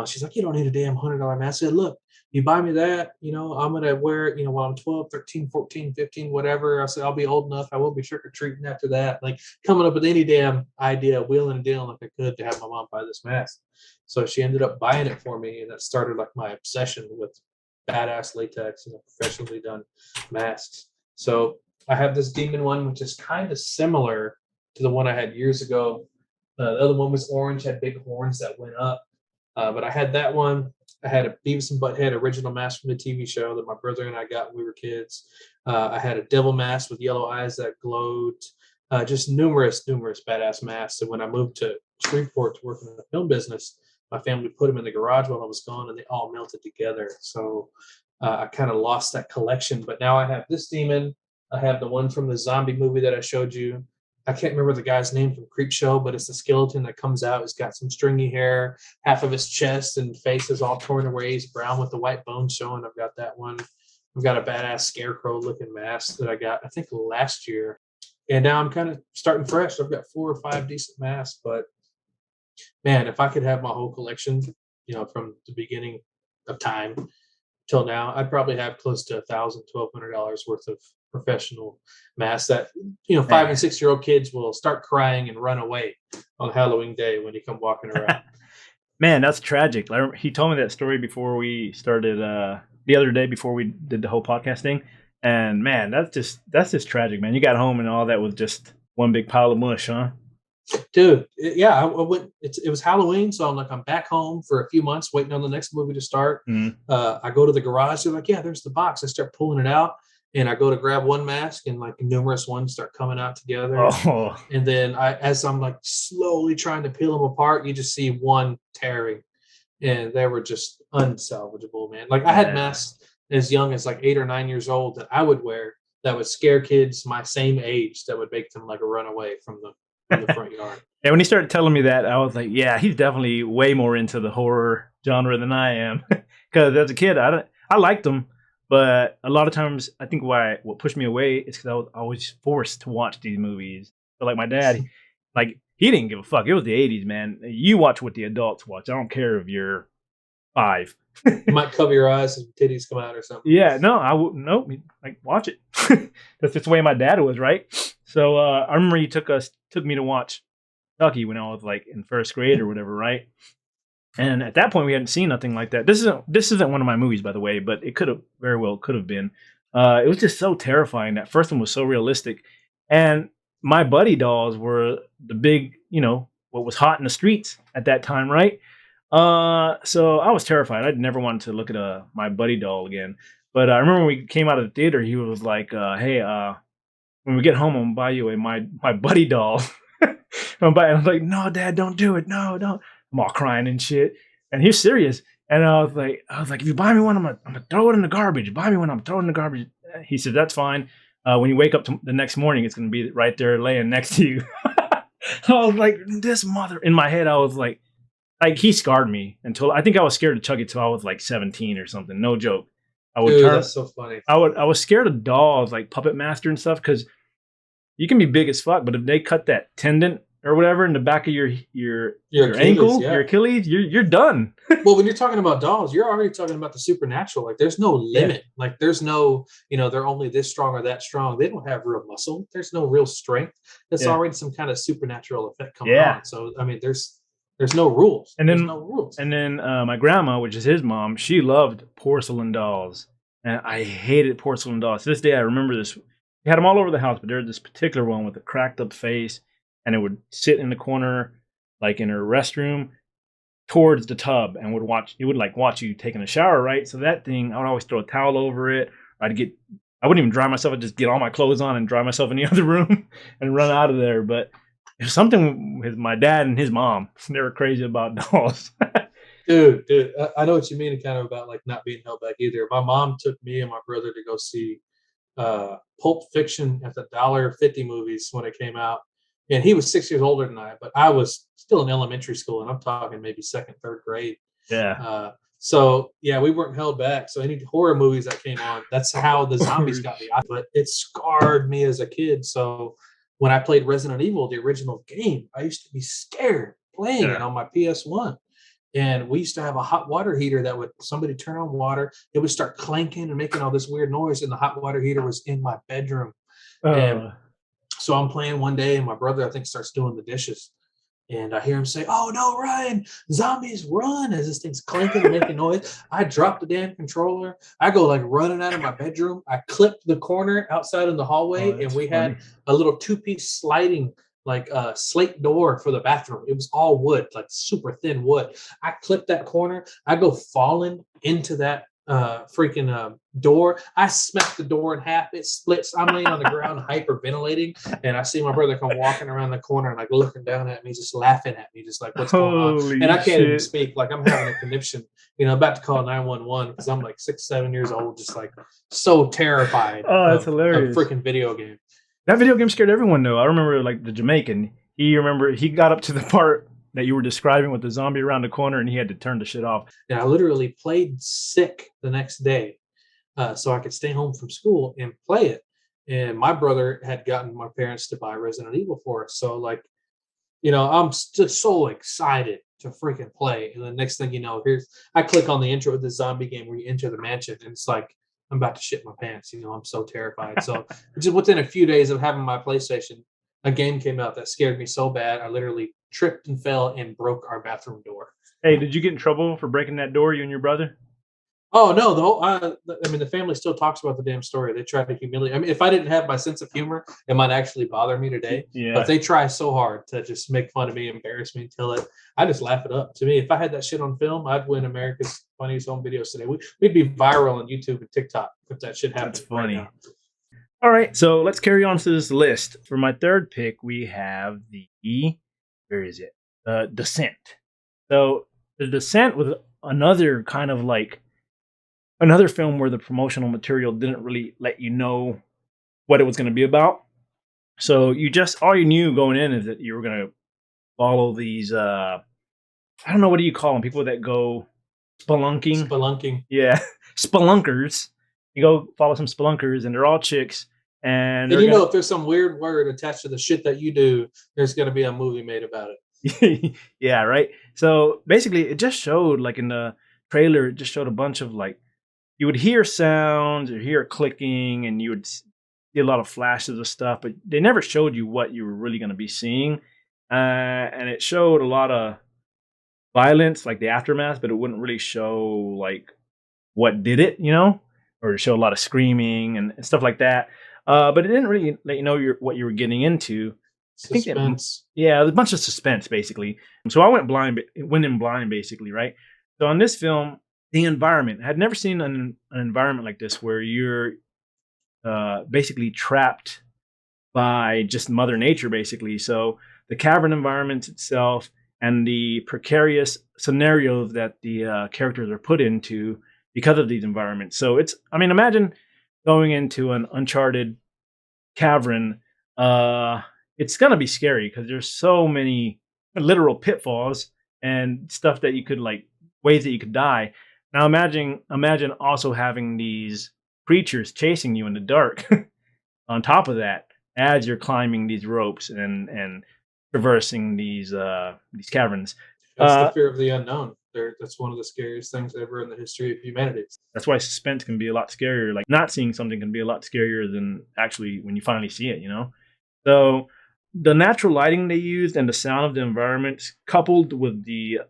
She's like, you don't need a damn $100 mask. I said, look, you buy me that, I'm going to wear it, while I'm 12, 13, 14, 15, whatever. I said, I'll be old enough. I will be trick-or-treating after that. Like coming up with any damn idea, wheeling and dealing like I could to have my mom buy this mask. So she ended up buying it for me. And that started like my obsession with badass latex and professionally done masks. So I have this demon one, which is kind of similar to the one I had years ago. The other one was orange, had big horns that went up. But I had that one. I had a Beavis and Butthead original mask from the TV show that my brother and I got when we were kids. I had a devil mask with yellow eyes that glowed. Just numerous badass masks. And when I moved to Shreveport to work in the film business, my family put them in the garage while I was gone, and they all melted together. So I kind of lost that collection. But now I have this demon. I have the one from the zombie movie that I showed you. I can't remember the guy's name from Creepshow, but it's the skeleton that comes out. He's got some stringy hair. Half of his chest and face is all torn away. He's brown with the white bones showing. I've got that one. I've got a badass scarecrow-looking mask that I got, I think, last year. And now I'm kind of starting fresh. I've got 4 or 5 decent masks. But, man, if I could have my whole collection, from the beginning of time till now, I'd probably have close to $1,000, $1,200 worth of professional mask that 5 and 6-year-old kids will start crying and run away on Halloween day when you come walking around. Man, that's tragic. He told me that story before we started the other day before we did the whole podcast thing. And man, that's just tragic, man. You got home and all that was just one big pile of mush, huh? Dude, I went. It was Halloween, so I'm back home for a few months, waiting on the next movie to start. I go to the garage. They're like, "Yeah, there's the box." I start pulling it out, and I go to grab one mask, and like numerous ones start coming out together. Oh. And then as I'm like slowly trying to peel them apart, you just see one tearing, and they were just unsalvageable, man. Like I had masks as young as like 8 or 9 years old that I would wear that would scare kids my same age that would make them like run away from the front yard. Yeah, when he started telling me that, I was like, yeah, he's definitely way more into the horror genre than I am. Because as a kid, I liked them, but a lot of times I think what pushed me away is because I was always forced to watch these movies. So like my dad, he didn't give a fuck. It was the 80s, man. You watch what the adults watch. I don't care if you're 5. You might cover your eyes and titties come out or something. Yeah, no, I would. Nope, like watch it. That's just the way my dad was, right? So I remember he took me to watch Chucky when I was like in first grade or whatever, right? And at that point, we hadn't seen nothing like that. This isn't one of my movies, by the way, but it very well could have been. It was just so terrifying. That first one was so realistic, and my buddy dolls were the big, what was hot in the streets at that time, right? So I was terrified. I'd never wanted to look at my buddy doll again. But I remember when we came out of the theater, he was like, "Hey, when we get home, I'm gonna buy you my buddy doll." I was like, "No, Dad, don't do it. No, don't." I'm all crying and shit. And he's serious. And I was like, "If you buy me one, I'm gonna throw it in the garbage. Buy me one, I'm throwing it in the garbage." He said, "That's fine. When you wake up the next morning, it's gonna be right there laying next to you." I was like, "This mother." In my head, I was like he scarred me until I think I was scared of Chucky till I was like 17 or something. No joke. That's so funny. I was scared of dolls like Puppet Master and stuff because you can be big as fuck, but if they cut that tendon or whatever in the back of your ankle, your Achilles, you're done. Well, when you're talking about dolls, you're already talking about the supernatural. Like there's no limit. Yeah. Like there's no, they're only this strong or that strong. They don't have real muscle. There's no real strength. It's already some kind of supernatural effect coming on. So I mean, there's no rules. And then, no rules. And then my grandma, which is his mom, she loved porcelain dolls. And I hated porcelain dolls. To this day, I remember this. We had them all over the house, but there was this particular one with a cracked up face. And it would sit in the corner, like in her restroom, towards the tub and would watch you taking a shower, right? So that thing, I would always throw a towel over it. I wouldn't even dry myself. I'd just get all my clothes on and dry myself in the other room and run out of there. But it was something with my dad and his mom. They were crazy about dolls. Dude, I know what you mean, kind of about like not being held back either. My mom took me and my brother to go see Pulp Fiction at the $1.50 movies when it came out. And he was 6 years older than I, but I was still in elementary school, and I'm talking maybe 2nd, 3rd grade. Yeah. So yeah, we weren't held back. So any horror movies that came on, that's how the zombies got me. But it scarred me as a kid. So when I played Resident Evil, the original game, I used to be scared playing it on my PS1. And we used to have a hot water heater that would somebody turn on water, it would start clanking and making all this weird noise, and the hot water heater was in my bedroom. And so I'm playing one day, and my brother, I think, starts doing the dishes. And I hear him say, "Oh, no, Ryan, zombies run," as this thing's clanking and making noise. I drop the damn controller. I go like running out of my bedroom. I clipped the corner outside in the hallway, and we had a little 2-piece sliding like slate door for the bathroom. It was all wood, like super thin wood. I clipped that corner. I go falling into that freaking door. I smacked the door in half. It splits. I'm laying on the ground hyperventilating, and I see my brother come walking around the corner and like looking down at me, just laughing at me, just like, "What's going on?" And I can't even speak. Like I'm having a conniption, about to call 911 because I'm like 6, 7 years old, just like so terrified. Oh, that's hilarious. A freaking video game. That video game scared everyone though. I remember like the Jamaican. He got up to the part that you were describing with the zombie around the corner, and he had to turn the shit off. And I literally played sick the next day so I could stay home from school and play it. And my brother had gotten my parents to buy Resident Evil for us. So like, I'm just so excited to freaking play. And the next thing you know, I click on the intro of the zombie game where you enter the mansion, and it's like I'm about to shit my pants. I'm so terrified. So just within a few days of having my PlayStation, a game came out that scared me so bad. I literally tripped and fell and broke our bathroom door. Hey, did you get in trouble for breaking that door, you and your brother? Oh no, the whole I mean the family still talks about the damn story. They try to humiliate. I mean, if I didn't have my sense of humor, it might actually bother me today. Yeah. But they try so hard to just make fun of me, embarrass me, I just laugh it up. To me, if I had that shit on film, I'd win America's Funniest Home Videos today. We'd be viral on YouTube and TikTok if that shit happened. That's funny. Right now. All right, so let's carry on to this list. For my third pick, we have where is it? Descent. So The Descent was another kind of like another film where the promotional material didn't really let you know what it was going to be about. So all you knew going in is that you were going to follow these, I don't know, what do you call them? People that go spelunking. Spelunking. Yeah, spelunkers. You go follow some spelunkers, and they're all chicks. And if there's some weird word attached to the shit that you do, there's going to be a movie made about it. Yeah, right. So basically, it just showed, like in the trailer, it just showed a bunch of like, you would hear sounds or hear clicking, and you would see a lot of flashes of stuff, but they never showed you what you were really going to be seeing. And it showed a lot of violence, like the aftermath, but it wouldn't really show like what did it, or show a lot of screaming and stuff like that. But it didn't really let you know what you were getting into. Suspense. Yeah, a bunch of suspense, basically. So I went in blind, basically, right? So on this film, the environment, I had never seen an environment like this where you're basically trapped by just Mother Nature, basically. So the cavern environment itself and the precarious scenarios that the characters are put into because of these environments. So imagine going into an uncharted cavern. It's going to be scary because there's so many literal pitfalls and stuff that you could ways that you could die. Now imagine also having these creatures chasing you in the dark on top of that as you're climbing these ropes and traversing these caverns. That's the fear of the unknown. That's one of the scariest things ever in the history of humanity. That's why suspense can be a lot scarier. Like not seeing something can be a lot scarier than actually when you finally see it, So the natural lighting they used and the sound of the environments, coupled with the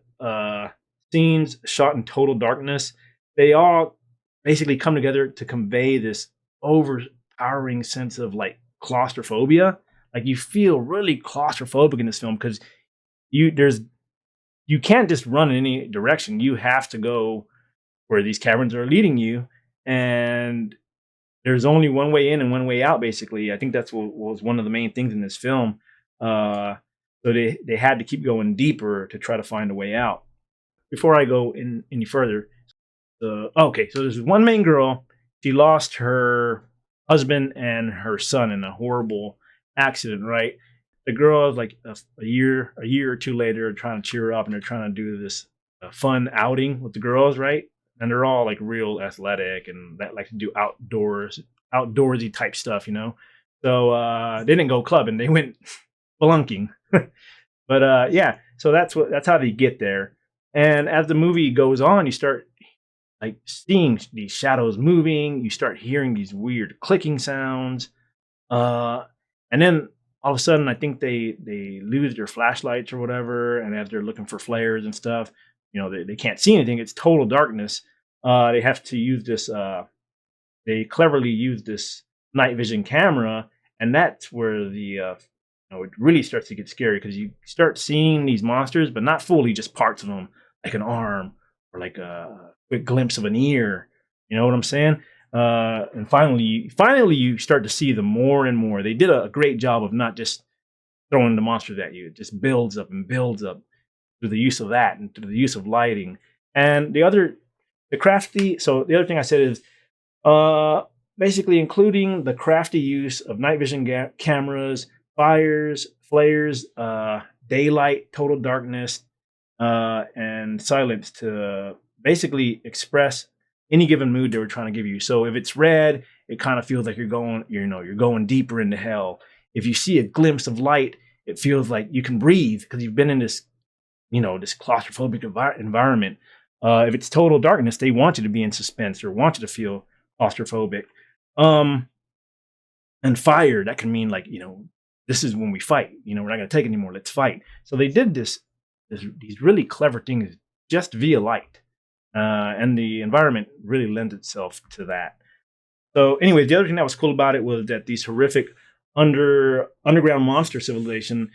scenes shot in total darkness, they all basically come together to convey this overpowering sense of like claustrophobia. Like you feel really claustrophobic in this film because you can't just run in any direction. You have to go where these caverns are leading you, and there's only one way in and one way out, basically. I think that's what was one of the main things in this film. So they had to keep going deeper to try to find a way out. Before I go in any further, so there's one main girl. She lost her husband and her son in a horrible accident, right? The girl is like a year or two later trying to cheer her up, and they're trying to do this fun outing with the girls, right? And they're all like real athletic and that like to do outdoorsy type stuff, So they didn't go clubbing; they went spelunking. But yeah, so that's how they get there. And as the movie goes on, you start like seeing these shadows moving. You start hearing these weird clicking sounds, and then all of a sudden, I think they lose their flashlights or whatever. And as they're looking for flares and stuff, they can't see anything. It's total darkness. They have to use this. They cleverly use this night vision camera, and that's where it really starts to get scary because you start seeing these monsters, but not fully, just parts of them, like an arm or like a quick glimpse of an ear. You know what I'm saying? And finally, you start to see them more and more. They did a great job of not just throwing the monsters at you. It just builds up and builds up through the use of that and through the use of lighting. And the other thing I said is basically including the crafty use of night vision cameras, fires, flares, daylight, total darkness, and silence to basically express any given mood they were trying to give you. So if it's red, it kind of feels like you're going deeper into hell. If you see a glimpse of light, it feels like you can breathe because you've been in this, this claustrophobic environment. If it's total darkness, they want you to be in suspense or want you to feel claustrophobic. And fire, that can mean like, this is when we fight. We're not going to take it anymore. Let's fight. So they did these really clever things just via light. And the environment really lends itself to that. So anyway, the other thing that was cool about it was that these horrific underground monster civilization,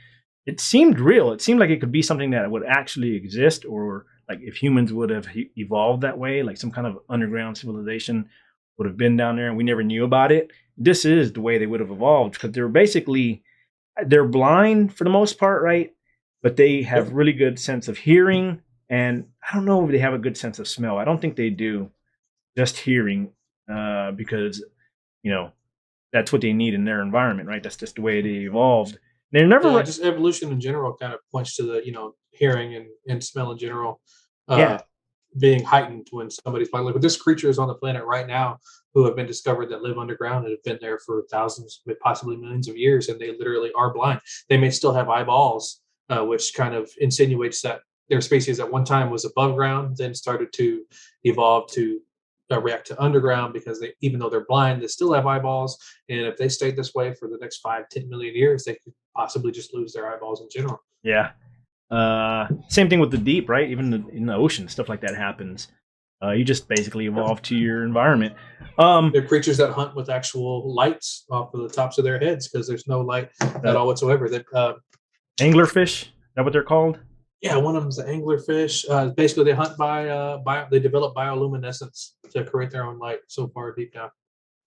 it seemed real. It seemed like it could be something that would actually exist, or like if humans would have evolved that way, like some kind of underground civilization would have been down there and we never knew about it. This is the way they would have evolved, because they're blind for the most part, right? But they have really good sense of hearing, and I don't know if they have a good sense of smell. I don't think they do, just hearing, because that's what they need in their environment, right? That's just the way they evolved. They're never just evolution in general kind of points to the hearing and smell in general being heightened when somebody's blind. Like, this creature is on the planet right now who have been discovered that live underground and have been there for thousands, possibly millions of years, and they literally are blind. They may still have eyeballs, which kind of insinuates that their species at one time was above ground, then started to evolve to react to underground, because even though they're blind, they still have eyeballs. And if they stayed this way for the next 5-10 million years, they could possibly just lose their eyeballs in general. Yeah. Same thing with the deep, right? Even in the ocean, stuff like that happens. You just basically evolve to your environment. They're creatures that hunt with actual lights off of the tops of their heads, because there's no light at all whatsoever. Anglerfish, is that what they're called? Yeah, one of them's the anglerfish. Basically, they hunt they develop bioluminescence to create their own light so far deep down.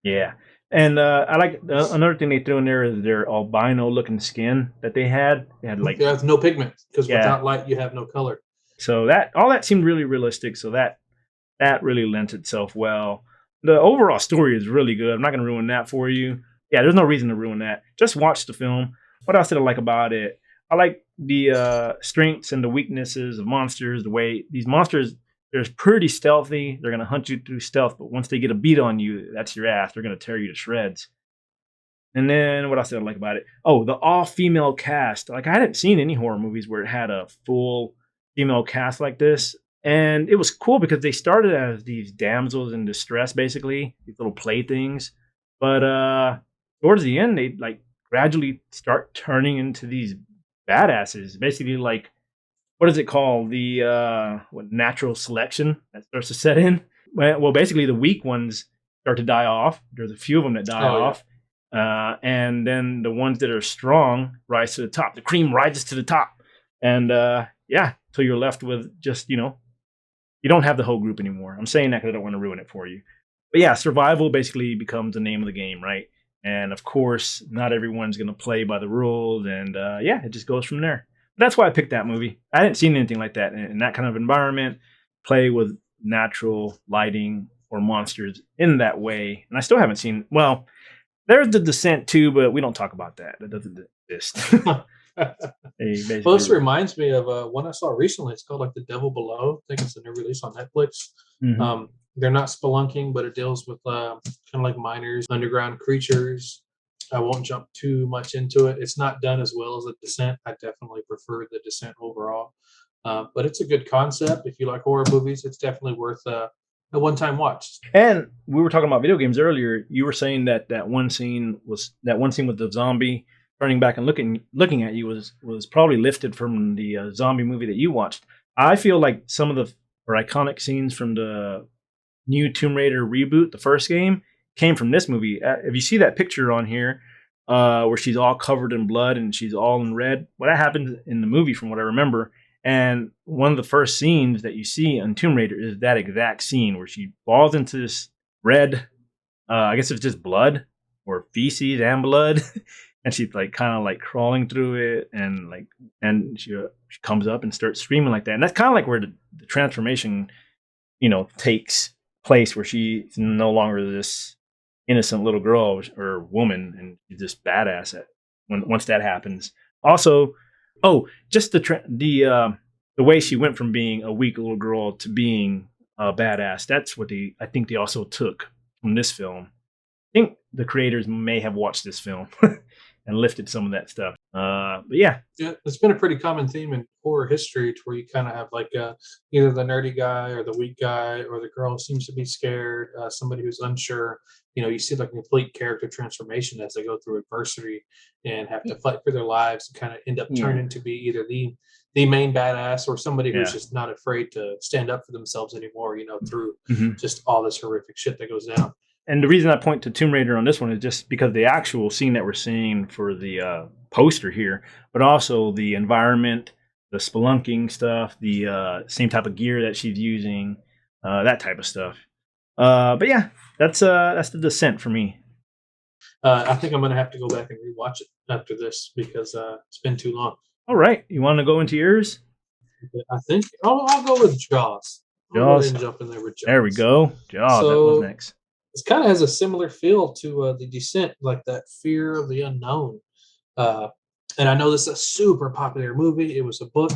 Yeah. And I like another thing they threw in there is their albino looking skin that they had. They had like, they have no pigment, because without light you have no color. So all that seemed really realistic. So that really lent itself well. The overall story is really good. I'm not going to ruin that for you. Yeah, there's no reason to ruin that. Just watch the film. What else did I like about it? I like the strengths and the weaknesses of monsters. The way these monsters, they're pretty stealthy. They're going to hunt you through stealth, but once they get a beat on you, that's your ass. They're going to tear you to shreds. And then what else did I like about it? Oh, the all-female cast. Like, I hadn't seen any horror movies where it had a full female cast like this. And it was cool because they started as these damsels in distress, basically, these little playthings. But towards the end, they like gradually start turning into these badasses. Basically, like, what is it called? The natural selection that starts to set in. Well, basically, the weak ones start to die off. There's a few of them that die off. And then the ones that are strong rise to the top. The cream rises to the top. And so you're left with just, you don't have the whole group anymore. I'm saying that because I don't want to ruin it for you. But yeah, survival basically becomes the name of the game, right? And of course, not everyone's going to play by the rules. And it just goes from there. That's why I picked that movie. I hadn't seen anything like that in that kind of environment, play with natural lighting or monsters in that way. And I still haven't seen, well, there's The Descent too, but we don't talk about that. That doesn't exist. Well, this reminds me of one I saw recently. It's called like The Devil Below. I think it's a new release on Netflix. Mm-hmm. They're not spelunking, but it deals with kind of like miners, underground creatures. I won't jump too much into it. It's not done as well as The Descent. I definitely prefer The Descent overall. But it's a good concept. If you like horror movies, it's definitely worth a one-time watch. And we were talking about video games earlier. You were saying that one scene with the zombie turning back and looking at you was probably lifted from the zombie movie that you watched. I feel like some of the iconic scenes from the new Tomb Raider reboot, the first game, came from this movie. If you see that picture on here, where she's all covered in blood and she's all in red, well, that happened in the movie from what I remember. And one of the first scenes that you see on Tomb Raider is that exact scene where she falls into this red, I guess it's just blood or feces and blood. And she's like kind of like crawling through it, and she comes up and starts screaming like that. And that's kind of like where the transformation, takes place, where she's no longer this innocent little girl or woman, and she's just badass once that happens. Also, just the way she went from being a weak little girl to being a badass. That's what I think they also took from this film. I think the creators may have watched this film. and lifted some of that stuff. But yeah, Yeah, it's been a pretty common theme in horror history to where you kind of have like either the nerdy guy or the weak guy or the girl who seems to be scared, somebody who's unsure. You see like a complete character transformation as they go through adversity and have to fight for their lives and kind of end up turning to be either the main badass or somebody who's just not afraid to stand up for themselves anymore, through just all this horrific shit that goes down. And the reason I point to Tomb Raider on this one is just because the actual scene that we're seeing for the poster here, but also the environment, the spelunking stuff, the same type of gear that she's using, that type of stuff. But yeah, that's The Descent for me. I think I'm going to have to go back and rewatch it after this because it's been too long. All right, you want to go into yours? I think I'll go with Jaws. I'll go ahead and jump in there with Jaws. There we go. Jaws, that was next. It kind of has a similar feel to The Descent, like that fear of the unknown. And I know this is a super popular movie. It was a book.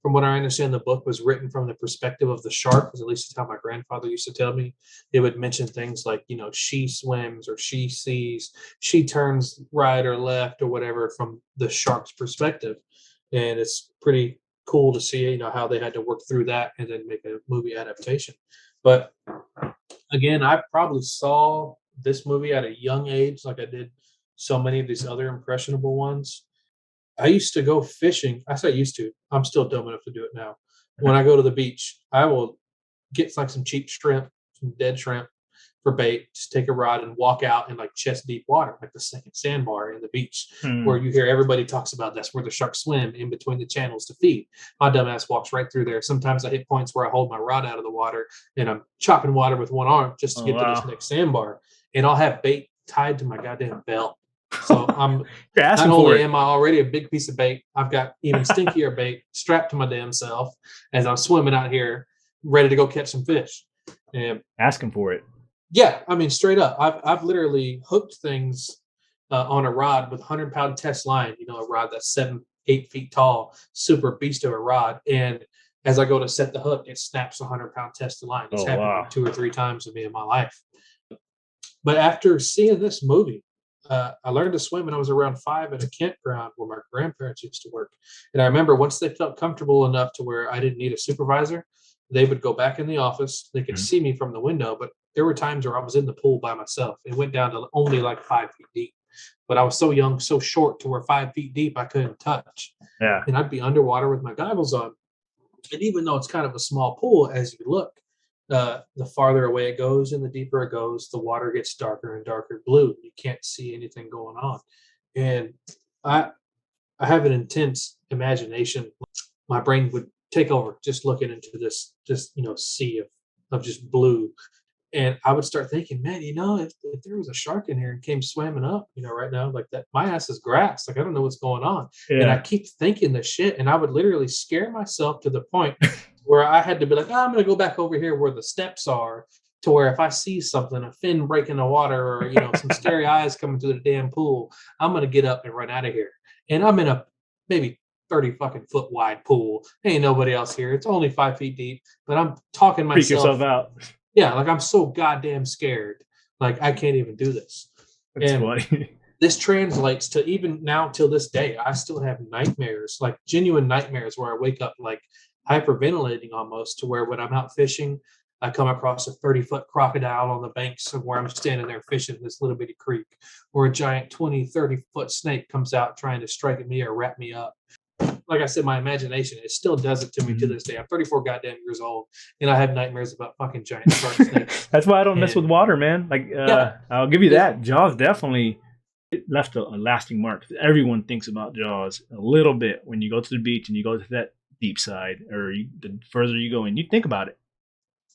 From what I understand, the book was written from the perspective of the shark, at least that's how my grandfather used to tell me. It would mention things like, she swims or she sees, she turns right or left or whatever from the shark's perspective. And it's pretty cool to see, how they had to work through that and then make a movie adaptation. But again, I probably saw this movie at a young age, like I did so many of these other impressionable ones. I used to go fishing. I say used to. I'm still dumb enough to do it now. When I go to the beach, I will get like some cheap shrimp, some dead shrimp for bait, just take a rod and walk out in like chest deep water, like the second sandbar in the beach, where you hear everybody talks about that's where the sharks swim in between the channels to feed. My dumb ass walks right through there. Sometimes I hit points where I hold my rod out of the water and I'm chopping water with one arm just to get to this next sandbar. And I'll have bait tied to my goddamn belt. So I'm not only am I already a big piece of bait, I've got even stinkier bait strapped to my damn self as I'm swimming out here, ready to go catch some fish. And asking for it. Yeah, I mean, straight up, I've literally hooked things on a rod with 100-pound test line. A rod that's 7-8 feet tall, super beast of a rod. And as I go to set the hook, it snaps 100-pound test line. It's happened 2 or 3 times to me in my life. But after seeing this movie, I learned to swim when I was around 5 at a campground where my grandparents used to work. And I remember once they felt comfortable enough to where I didn't need a supervisor, they would go back in the office. They could see me from the window, but there were times where I was in the pool by myself. It went down to only like 5 feet deep. But I was so young, so short to where 5 feet deep, I couldn't touch. Yeah. And I'd be underwater with my goggles on. And even though it's kind of a small pool, as you look, the farther away it goes and the deeper it goes, the water gets darker and darker blue. You can't see anything going on. And I have an intense imagination. My brain would take over just looking into this sea of just blue. And I would start thinking, man, if there was a shark in here and came swimming up, right now, like that, my ass is grass. Like, I don't know what's going on. Yeah. And I keep thinking this shit. And I would literally scare myself to the point where I had to be like, I'm going to go back over here where the steps are, to where if I see something, a fin breaking the water or, some scary eyes coming to the damn pool, I'm going to get up and run out of here. And I'm in a maybe 30 fucking foot wide pool. Ain't nobody else here. It's only 5 feet deep, but I'm talking myself. Freak yourself out. Yeah, like I'm so goddamn scared. Like I can't even do this. That's funny. This translates to even now till this day, I still have nightmares, like genuine nightmares where I wake up like hyperventilating almost, to where when I'm out fishing, I come across a 30-foot crocodile on the banks of where I'm standing there fishing this little bitty creek, or a giant 20, 30-foot snake comes out trying to strike at me or wrap me up. Like I said, my imagination, it still does it to me to this day. I'm 34 goddamn years old, and I have nightmares about fucking giant shark snakes. That's why I don't mess with water, man. Like, I'll give you that. Jaws definitely left a lasting mark. Everyone thinks about Jaws a little bit when you go to the beach and you go to that deep side, or the further you go in, you think about it.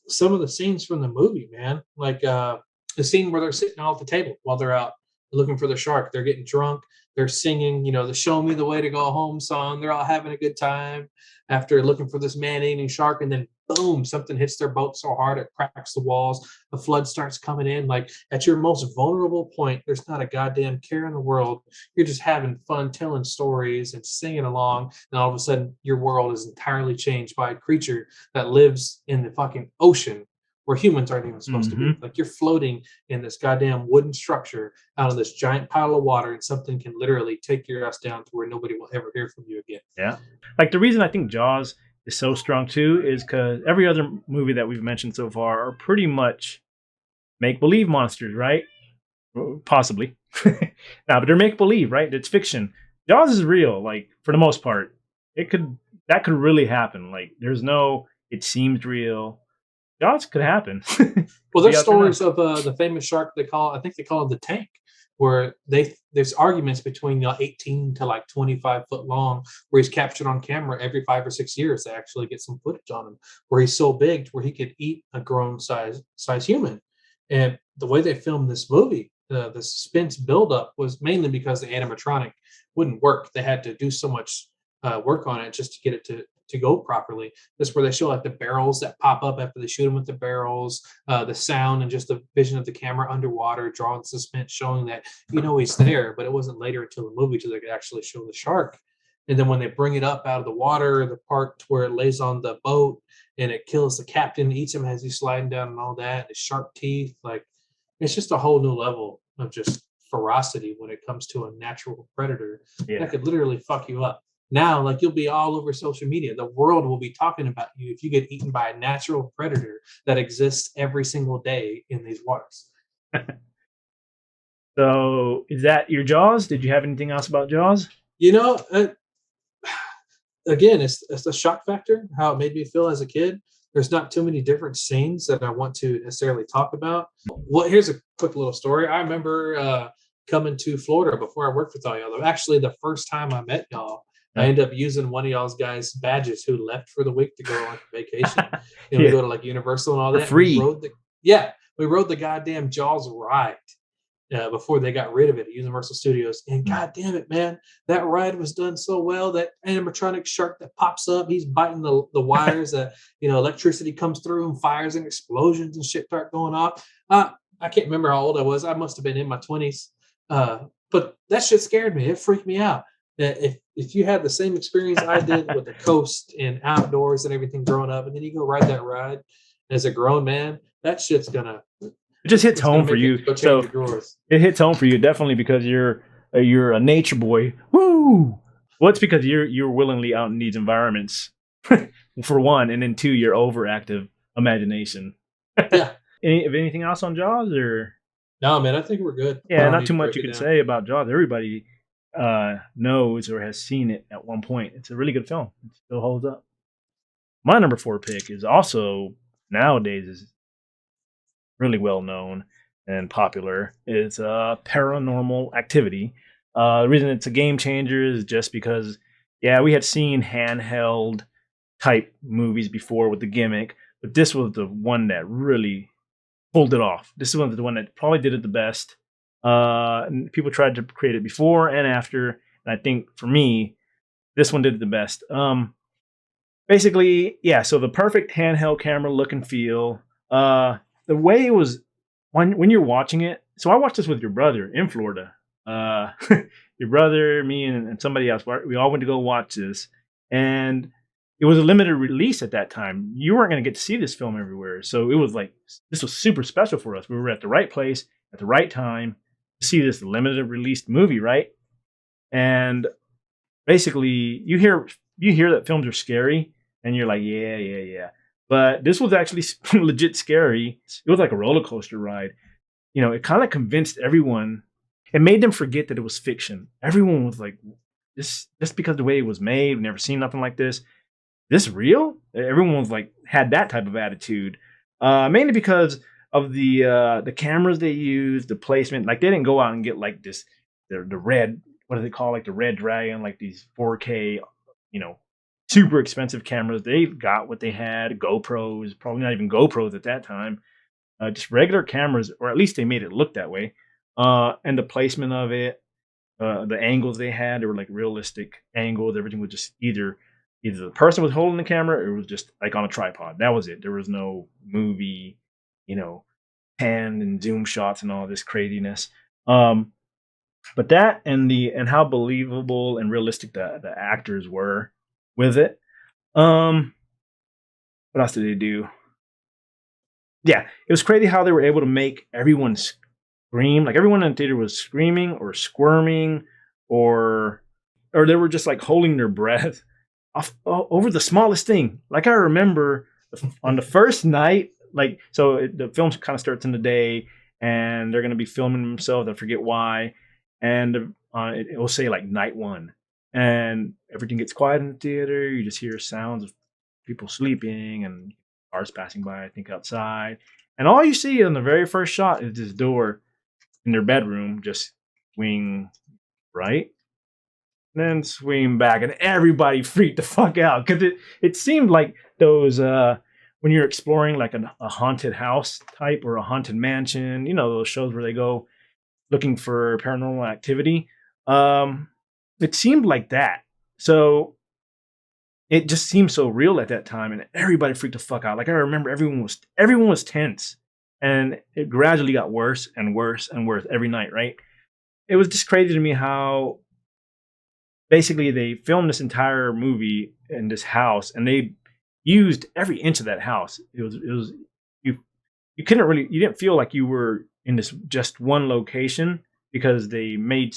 Some of the scenes from the movie, man, like the scene where they're sitting all at the table while they're out looking for the shark. They're getting drunk. They're singing, the Show Me the Way to Go Home song. They're all having a good time after looking for this man-eating shark. And then, boom, something hits their boat so hard it cracks the walls. The flood starts coming in. Like, at your most vulnerable point, there's not a goddamn care in the world. You're just having fun, telling stories and singing along. And all of a sudden, your world is entirely changed by a creature that lives in the fucking ocean where humans aren't even supposed to be. Like you're floating in this goddamn wooden structure out of this giant pile of water, and something can literally take your ass down to where nobody will ever hear from you again. Yeah. Like the reason I think Jaws is so strong too is because every other movie that we've mentioned so far are pretty much make-believe monsters, right? Possibly. Nah, but they're make-believe, right? It's fiction. Jaws is real, like for the most part. That could really happen. Like there's no it seems real. Jaws could happen. Well, there's stories of the famous shark I think they call it the tank, where there's arguments between 18 to like 25 foot long, where he's captured on camera every 5 or 6 years. They actually get some footage on him where he's so big to where he could eat a grown size human. And the way they filmed this movie, the suspense buildup was mainly because the animatronic wouldn't work. They had to do so much work on it just to get it to go properly. That's where they show like the barrels that pop up after they shoot him with the barrels, the sound and just the vision of the camera underwater, drawing suspense, showing that he's there. But it wasn't later until the movie till they could actually show the shark. And then when they bring it up out of the water, the part where it lays on the boat and it kills the captain, eats him as he's sliding down and all that, the sharp teeth, like it's just a whole new level of just ferocity when it comes to a natural predator that could literally fuck you up. Now, like you'll be all over social media. The world will be talking about you if you get eaten by a natural predator that exists every single day in these waters. So, is that your Jaws? Did you have anything else about Jaws? Again, it's the shock factor, how it made me feel as a kid. There's not too many different scenes that I want to necessarily talk about. Well, here's a quick little story. I remember coming to Florida before I worked with all y'all. Actually, the first time I met y'all, I ended up using one of y'all's guys' badges who left for the week to go on vacation. We go to like Universal and all that. For free. We rode the goddamn Jaws ride before they got rid of it at Universal Studios. And god damn it, man, that ride was done so well. That animatronic shark that pops up, he's biting the wires that electricity comes through and fires and explosions and shit start going off. I can't remember how old I was. I must have been in my 20s. But that shit scared me. It freaked me out. If you had the same experience I did with the coast and outdoors and everything growing up, and then you go ride that ride as a grown man, that shit's gonna it just hits home for you. So it hits home for you definitely because you're a nature boy. Woo! Well, it's because you're willingly out in these environments for one, and then two, your overactive imagination. Yeah. Anything else on Jaws or? No, man, I think we're good. Yeah, not too much you can say about Jaws. Everybody knows or has seen it at one point. It's a really good film. It still holds up. My number 4 pick is also nowadays is really well known and popular. It's Paranormal Activity. The reason it's a game changer is just because, we had seen handheld type movies before with the gimmick, but this was the one that really pulled it off. This is the one that probably did it the best. And people tried to create it before and after, and I think for me, this one did it the best. Basically, so the perfect handheld camera look and feel. The way it was when you're watching it. So I watched this with your brother in Florida. Your brother, me, and somebody else. We all went to go watch this, and it was a limited release at that time. You weren't going to get to see this film everywhere, so it was like this was super special for us. We were at the right place at the right time to see this limited released movie, right? And basically, you hear that films are scary, and you're like, yeah. But this was actually legit scary. It was like a roller coaster ride. It kind of convinced everyone. It made them forget that it was fiction. Everyone was like, this just because the way it was made, we've never seen nothing like this. This real? Everyone was like, had that type of attitude. Mainly because of the cameras they used, the placement. Like they didn't go out and get like the red, what do they call, like the Red Dragon, like these 4K, super expensive cameras. They got what they had, GoPros, probably not even GoPros at that time. Just regular cameras, or at least they made it look that way. And the placement of it, the angles they had, they were like realistic angles. Everything was just either the person was holding the camera or it was just like on a tripod. That was it. There was no movie, pan and zoom shots and all this craziness. But that and how believable and realistic the actors were with it. What else did they do? yeah, it was crazy how they were able to make everyone scream. Like everyone in the theater was screaming or squirming, or they were just like holding their breath over the smallest thing. Like I remember on the first night, like the film kind of starts in the day, and they're going to be filming themselves. I forget why, and it will say like night one, and everything gets quiet in the theater. You just hear sounds of people sleeping and cars passing by. I think outside, and all you see in the very first shot is this door in their bedroom just swing right, then swing back, and everybody freaked the fuck out because it seemed like those when you're exploring like a haunted house type or a haunted mansion, those shows where they go looking for paranormal activity. It seemed like that, so it just seemed so real at that time, and everybody freaked the fuck out. Like I remember everyone was tense, and it gradually got worse and worse and worse every night. Right? It was just crazy to me how basically they filmed this entire movie in this house, and they used every inch of that house. It was you didn't feel like you were in this just one location because they made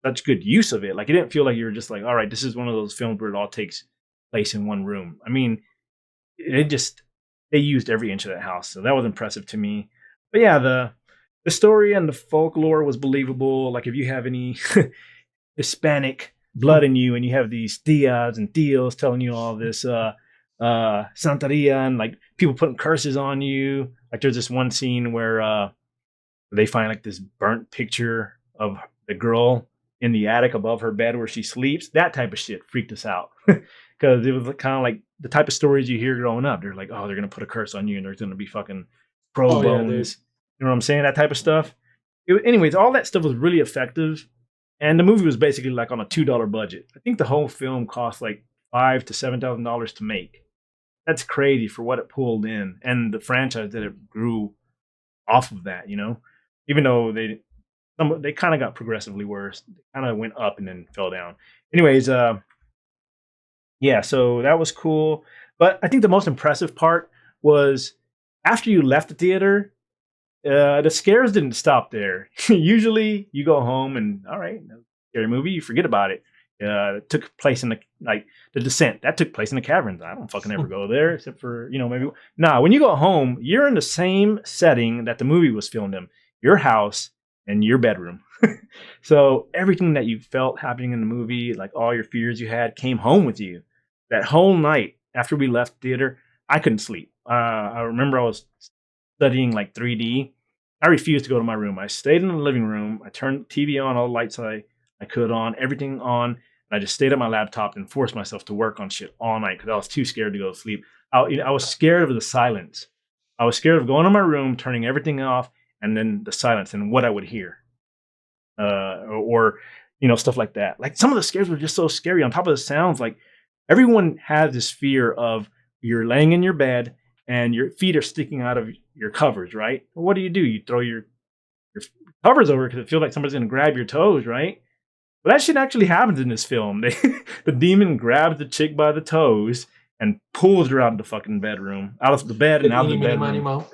such good use of it. Like it didn't feel like you were just like, all right, this is one of those films where it all takes place in one room. I mean, they used every inch of that house, so that was impressive to me. But yeah, the story and the folklore was believable. Like if you have any Hispanic blood in you and you have these tias and tios telling you all this santeria and like people putting curses on you. Like there's this one scene where they find like this burnt picture of the girl in the attic above her bed where she sleeps. That type of shit freaked us out because it was kind of like the type of stories you hear growing up. They're like, oh, they're gonna put a curse on you and there's gonna be fucking crow bones. You know what I'm saying? That type of stuff. Anyways, all that stuff was really effective. And the movie was basically like on a $2 budget. I think the whole film cost like $5,000 to $7,000 to make. That's crazy for what it pulled in, and the franchise that it grew off of that. Even though they kind of got progressively worse, they kind of went up and then fell down. Anyways, yeah, so that was cool. But I think the most impressive part was after you left the theater. The scares didn't stop there. Usually you go home and all right, scary movie, you forget about it. It took place in the Descent. That took place in the caverns. I don't fucking ever go there except for, maybe. Nah, when you go home, you're in the same setting that the movie was filmed in. Your house and your bedroom. So everything that you felt happening in the movie, like all your fears you had, came home with you. That whole night after we left theater, I couldn't sleep. I remember I was studying like 3D. I refused to go to my room. I stayed in the living room. I turned the TV on, all the lights I could on, everything on. And I just stayed at my laptop and forced myself to work on shit all night because I was too scared to go to sleep. I was scared of the silence. I was scared of going to my room, turning everything off, and then the silence and what I would hear. Or stuff like that. Like some of the scares were just so scary. On top of the sounds, like everyone has this fear of you're laying in your bed and your feet are sticking out of your covers, right? Well, what do? You throw your covers over because it feels like somebody's going to grab your toes, right? Well, that shit actually happens in this film. The demon grabs the chick by the toes and pulls her out of the fucking bedroom, out of the bed and out of the bedroom.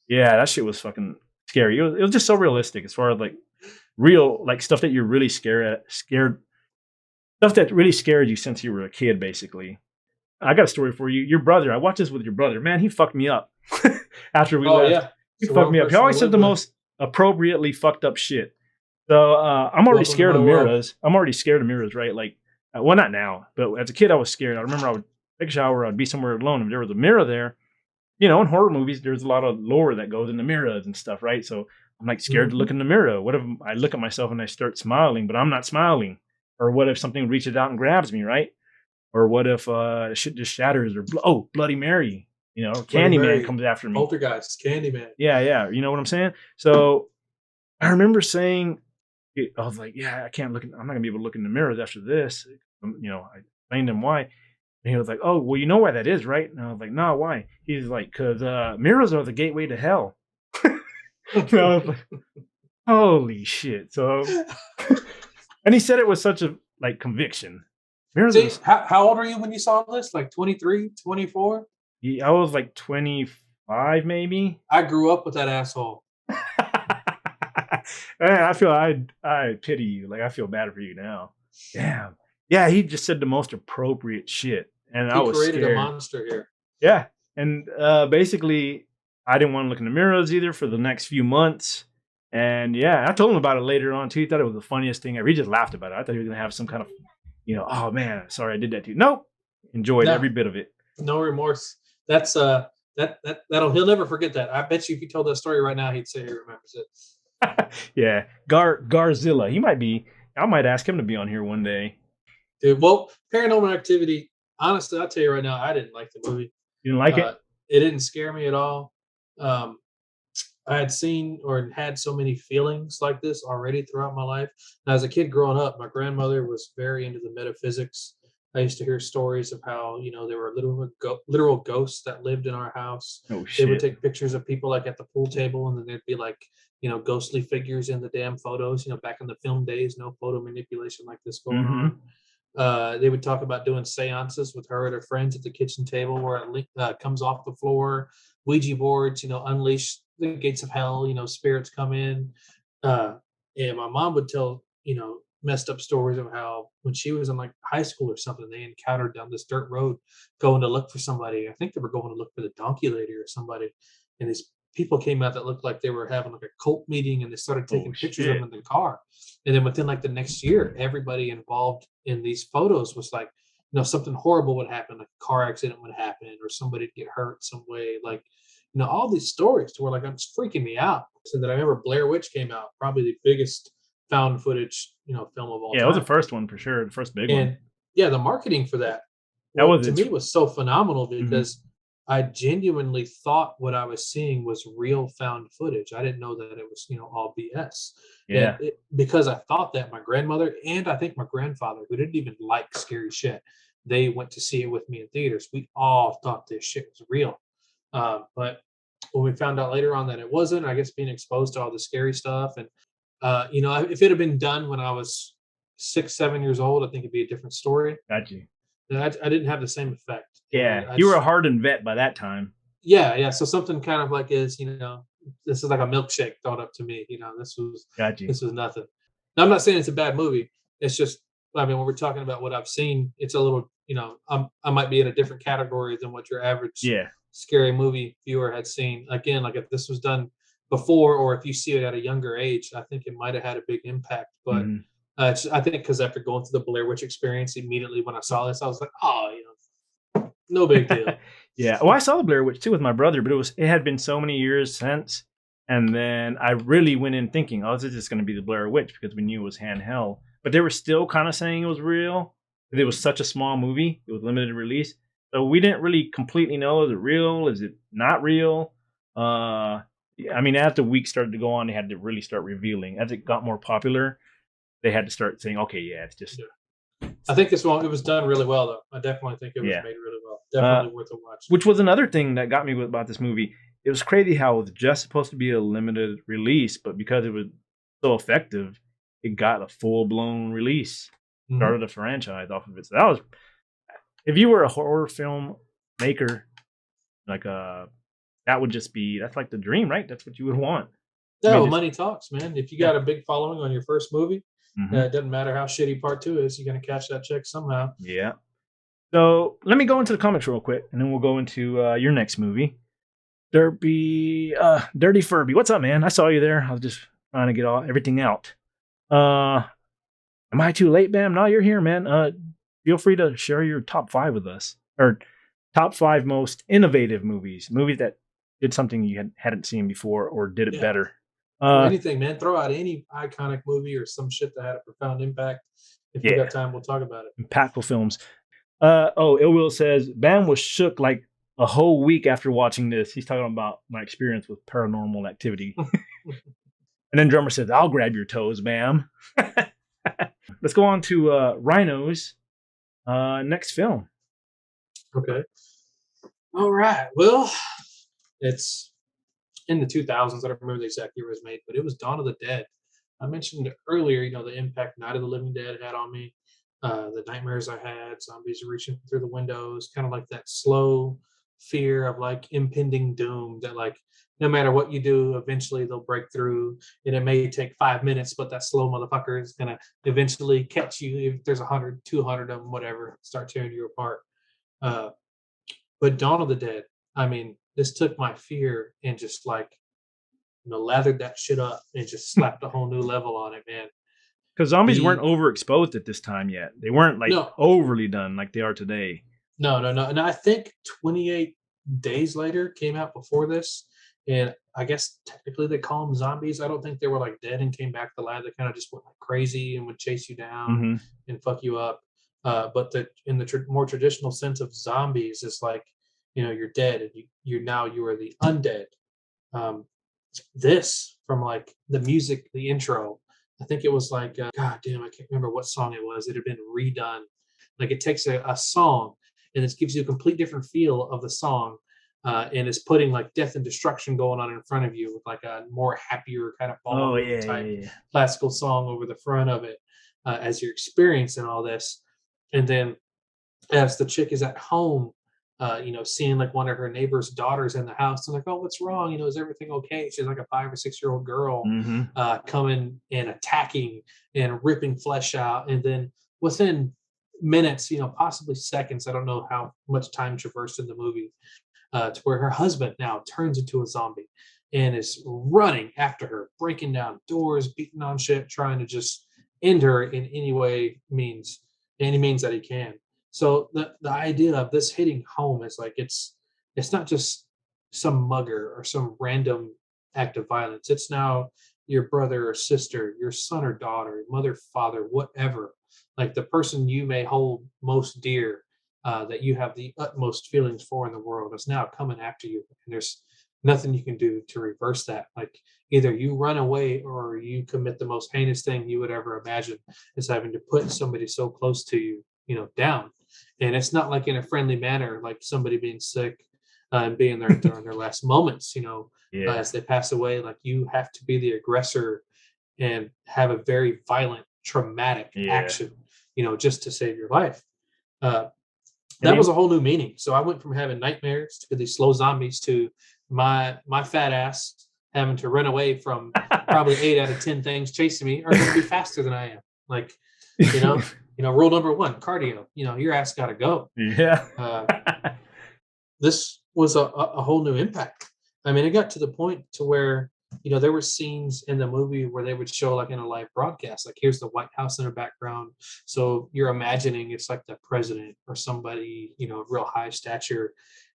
Yeah, that shit was fucking scary. It was just so realistic as far as like real, like stuff that you're really scared, stuff that really scared you since you were a kid, basically. I got a story for you. Your brother, I watched this with your brother. Man, he fucked me up after we left. Yeah. He fucked me up. He always said the most appropriately fucked up shit. So I'm already scared of mirrors. I'm already scared of mirrors, right? Like, well, not now, but as a kid, I was scared. I remember I would take a shower, I'd be somewhere alone. If there was a mirror there, in horror movies, there's a lot of lore that goes in the mirrors and stuff, right? So I'm like scared to look in the mirror. What if I look at myself and I start smiling, but I'm not smiling? Or what if something reaches out and grabs me, right? Or what if shit just shatters? Or Bloody Mary, Candyman comes after me. Poltergeist, Candyman. Yeah, you know what I'm saying? So I remember saying, I was like, yeah, I'm not gonna be able to look in the mirrors after this. I explained him why. And he was like, oh, well, you know why that is, right? And I was like, no, why? He's like, because mirrors are the gateway to hell. And I was like, holy shit. So, and he said it with such a conviction. See, how old are you when you saw this? Like 23, 24? I was like 25 5 maybe. I grew up with that asshole. Man, I pity you. Like I feel bad for you now. Damn. Yeah, he just said the most appropriate shit, and I He was created a scared. monster here. Yeah, and basically, I didn't want to look in the mirrors either for the next few months. And yeah, I told him about it later on too. He thought it was the funniest thing ever. He just laughed about it. I thought he was gonna have some kind of, oh man, sorry I did that to you. Nope, enjoyed No. every bit of it. No remorse. That's that'll he'll never forget that. I bet you if you told that story right now, he'd say he remembers it. Yeah, Garzilla. He might be. I might ask him to be on here one day. Dude, well, Paranormal Activity. Honestly, I'll tell you right now, I didn't like the movie. You didn't like it? It didn't scare me at all. I had seen or had so many feelings like this already throughout my life. And as a kid growing up, my grandmother was very into the metaphysics. I used to hear stories of how there were literal ghosts that lived in our house. Oh They would shit. take pictures of people like at the pool table, and then there'd be like ghostly figures in the damn photos. Back in the film days, no photo manipulation like this going on. They would talk about doing seances with her and her friends at the kitchen table where it comes off the floor. Ouija boards, unleash the gates of hell. Spirits come in. And my mom would tell messed up stories of how when she was in like high school or something, they encountered down this dirt road going to look for somebody. I think they were going to look for the donkey lady or somebody, and these people came out that looked like they were having like a cult meeting, and they started taking pictures of them in the car. And then within like the next year, everybody involved in these photos was like, something horrible would happen, like a car accident would happen, or somebody'd get hurt some way. Like, all these stories to where like it's freaking me out. So that I remember Blair Witch came out, probably the biggest found footage, film of all time. Yeah, it was the first one for sure. The first big one. And yeah, the marketing for that, to me was so phenomenal because I genuinely thought what I was seeing was real found footage. I didn't know that it was, all BS. Yeah. Because I thought that, my grandmother and I think my grandfather, who didn't even like scary shit, they went to see it with me in theaters. We all thought this shit was real. But when we found out later on that it wasn't, I guess being exposed to all the scary stuff and if it had been done when I was 6, 7 years old, I think it'd be a different story. Got you. I didn't have the same effect. Yeah, you were a hardened vet by that time. Yeah. So something kind of like this is like a milkshake thrown up to me. This was nothing. Now, I'm not saying it's a bad movie. It's just, when we're talking about what I've seen, it's a little, I might be in a different category than what your average scary movie viewer had seen. Again, like if this was done before, or if you see it at a younger age, I think it might have had a big impact. But I think because after going through the Blair Witch experience, immediately when I saw this, I was like, no big deal. Yeah. Well, I saw the Blair Witch too with my brother, but it had been so many years since. And then I really went in thinking, this is just going to be the Blair Witch because we knew it was handheld. But they were still kind of saying it was real. It was such a small movie. It was limited release. So we didn't really completely know, is it real? Is it not real? As the week started to go on, they had to really start revealing. As it got more popular, they had to start saying, okay, yeah, it's just... I think this one, it was done really well, though. I definitely think it was made really well. Definitely worth a watch. Which was another thing that got me about this movie. It was crazy how it was just supposed to be a limited release, but because it was so effective, it got a full-blown release. Started a franchise off of it. So that was... If you were a horror film maker, like that would just be, that's like the dream, right? That's what you would want. Yeah, money talks, man. If you got a big following on your first movie, it doesn't matter how shitty part 2 is, you're going to cash that check somehow. Yeah. So let me go into the comics real quick, and then we'll go into your next movie. Dirty Furby. What's up, man? I saw you there. I was just trying to get everything out. Am I too late, Bam? No, you're here, man. Feel free to share your top 5 with us, or top 5 most innovative movies that did something you hadn't seen before or did it better. Anything, man. Throw out any iconic movie or some shit that had a profound impact. If we got time, we'll talk about it. Impactful films. Ill Will says, Bam was shook like a whole week after watching this. He's talking about my experience with Paranormal Activity. And then Drummer says, I'll grab your toes, Bam. Let's go on to Rhino's next film. Okay. All right. Well, it's in the 2000s. I don't remember the exact year it was made, but it was Dawn of the Dead. I mentioned earlier, the impact Night of the Living Dead had on me. The nightmares I had, zombies reaching through the windows, kind of like that slow, fear of like impending doom that like no matter what you do, eventually they'll break through, and it may take 5 minutes, but that slow motherfucker is gonna eventually catch you if there's 100, 200 of them, whatever, start tearing you apart. Uh, but Dawn of the Dead, I mean, this took my fear and just like lathered that shit up and just slapped a whole new level on it, man. Because zombies The- weren't overexposed at this time yet. They weren't like No. overly done like they are today. No. And I think 28 Days Later came out before this. And I guess technically they call them zombies. I don't think they were like dead and came back to life. They kind of just went like crazy and would chase you down Mhm. and fuck you up. But in the more traditional sense of zombies, it's like, you're dead and you are the undead. This from like the music, the intro, I think it was like, God damn, I can't remember what song it was. It had been redone. Like it takes a song and it gives you a complete different feel of the song. And it's putting like death and destruction going on in front of you with like a more happier kind of Oh ballroom yeah, type yeah. classical song over the front of it as you're experiencing all this. And then as the chick is at home, seeing like one of her neighbor's daughters in the house, and like, oh, what's wrong? Is everything okay? She's like a 5 or 6 year old girl Hmm. coming and attacking and ripping flesh out. And then within minutes, possibly seconds, I don't know how much time traversed in the movie, to where her husband now turns into a zombie and is running after her, breaking down doors, beating on shit, trying to just end her in any means that he can. So the idea of this hitting home is like it's not just some mugger or some random act of violence. It's now your brother or sister, your son or daughter, mother, father, whatever. Like the person you may hold most dear, that you have the utmost feelings for in the world is now coming after you. And there's nothing you can do to reverse that. Like either you run away or you commit the most heinous thing you would ever imagine, is having to put somebody so close to you, down. And it's not like in a friendly manner, like somebody being sick and being there during their last moments, Yeah. as they pass away. Like you have to be the aggressor and have a very violent, traumatic Yeah. action, just to save your life. That And was a whole new meaning. So I went from having nightmares to these slow zombies to my fat ass having to run away from probably 8 out of 10 things chasing me are going to be faster than I am. Like, rule number 1, cardio. Your ass got to go. Yeah. This was a whole new impact. I mean, it got to the point to where, there were scenes in the movie where they would show like in a live broadcast, like here's the White House in the background. So you're imagining it's like the president or somebody, of real high stature.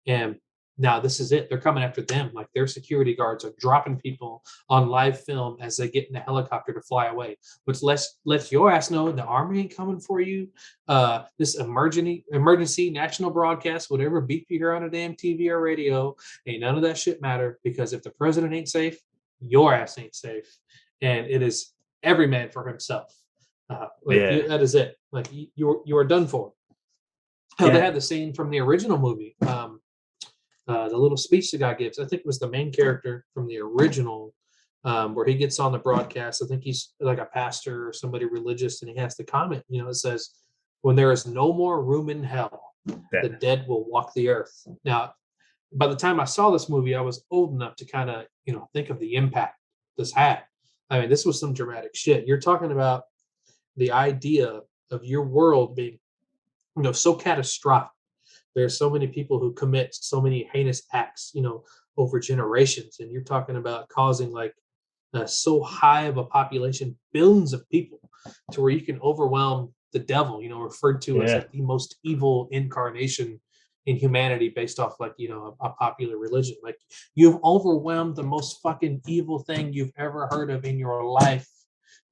And now this is it. They're coming after them. Like their security guards are dropping people on live film as they get in the helicopter to fly away, which lets your ass know the army ain't coming for you. This emergency national broadcast, whatever beep you hear on a damn TV or radio, ain't none of that shit matter, because if the president ain't safe, your ass ain't safe. And it is every man for himself. That is it. Like you are done for. Hell, they had the scene from the original movie. The little speech the guy gives, I think it was the main character from the original, where he gets on the broadcast. I think he's like a pastor or somebody religious, and he has to comment. It says, "When there is no more room in hell, the dead will walk the earth." Now, by the time I saw this movie, I was old enough to kind of, think of the impact this had. I mean, this was some dramatic shit. You're talking about the idea of your world being, so catastrophic. There's so many people who commit so many heinous acts, over generations. And you're talking about causing like so high of a population, billions of people, to where you can overwhelm the devil, referred to as like the most evil incarnation in humanity based off like, a popular religion. Like you've overwhelmed the most fucking evil thing you've ever heard of in your life,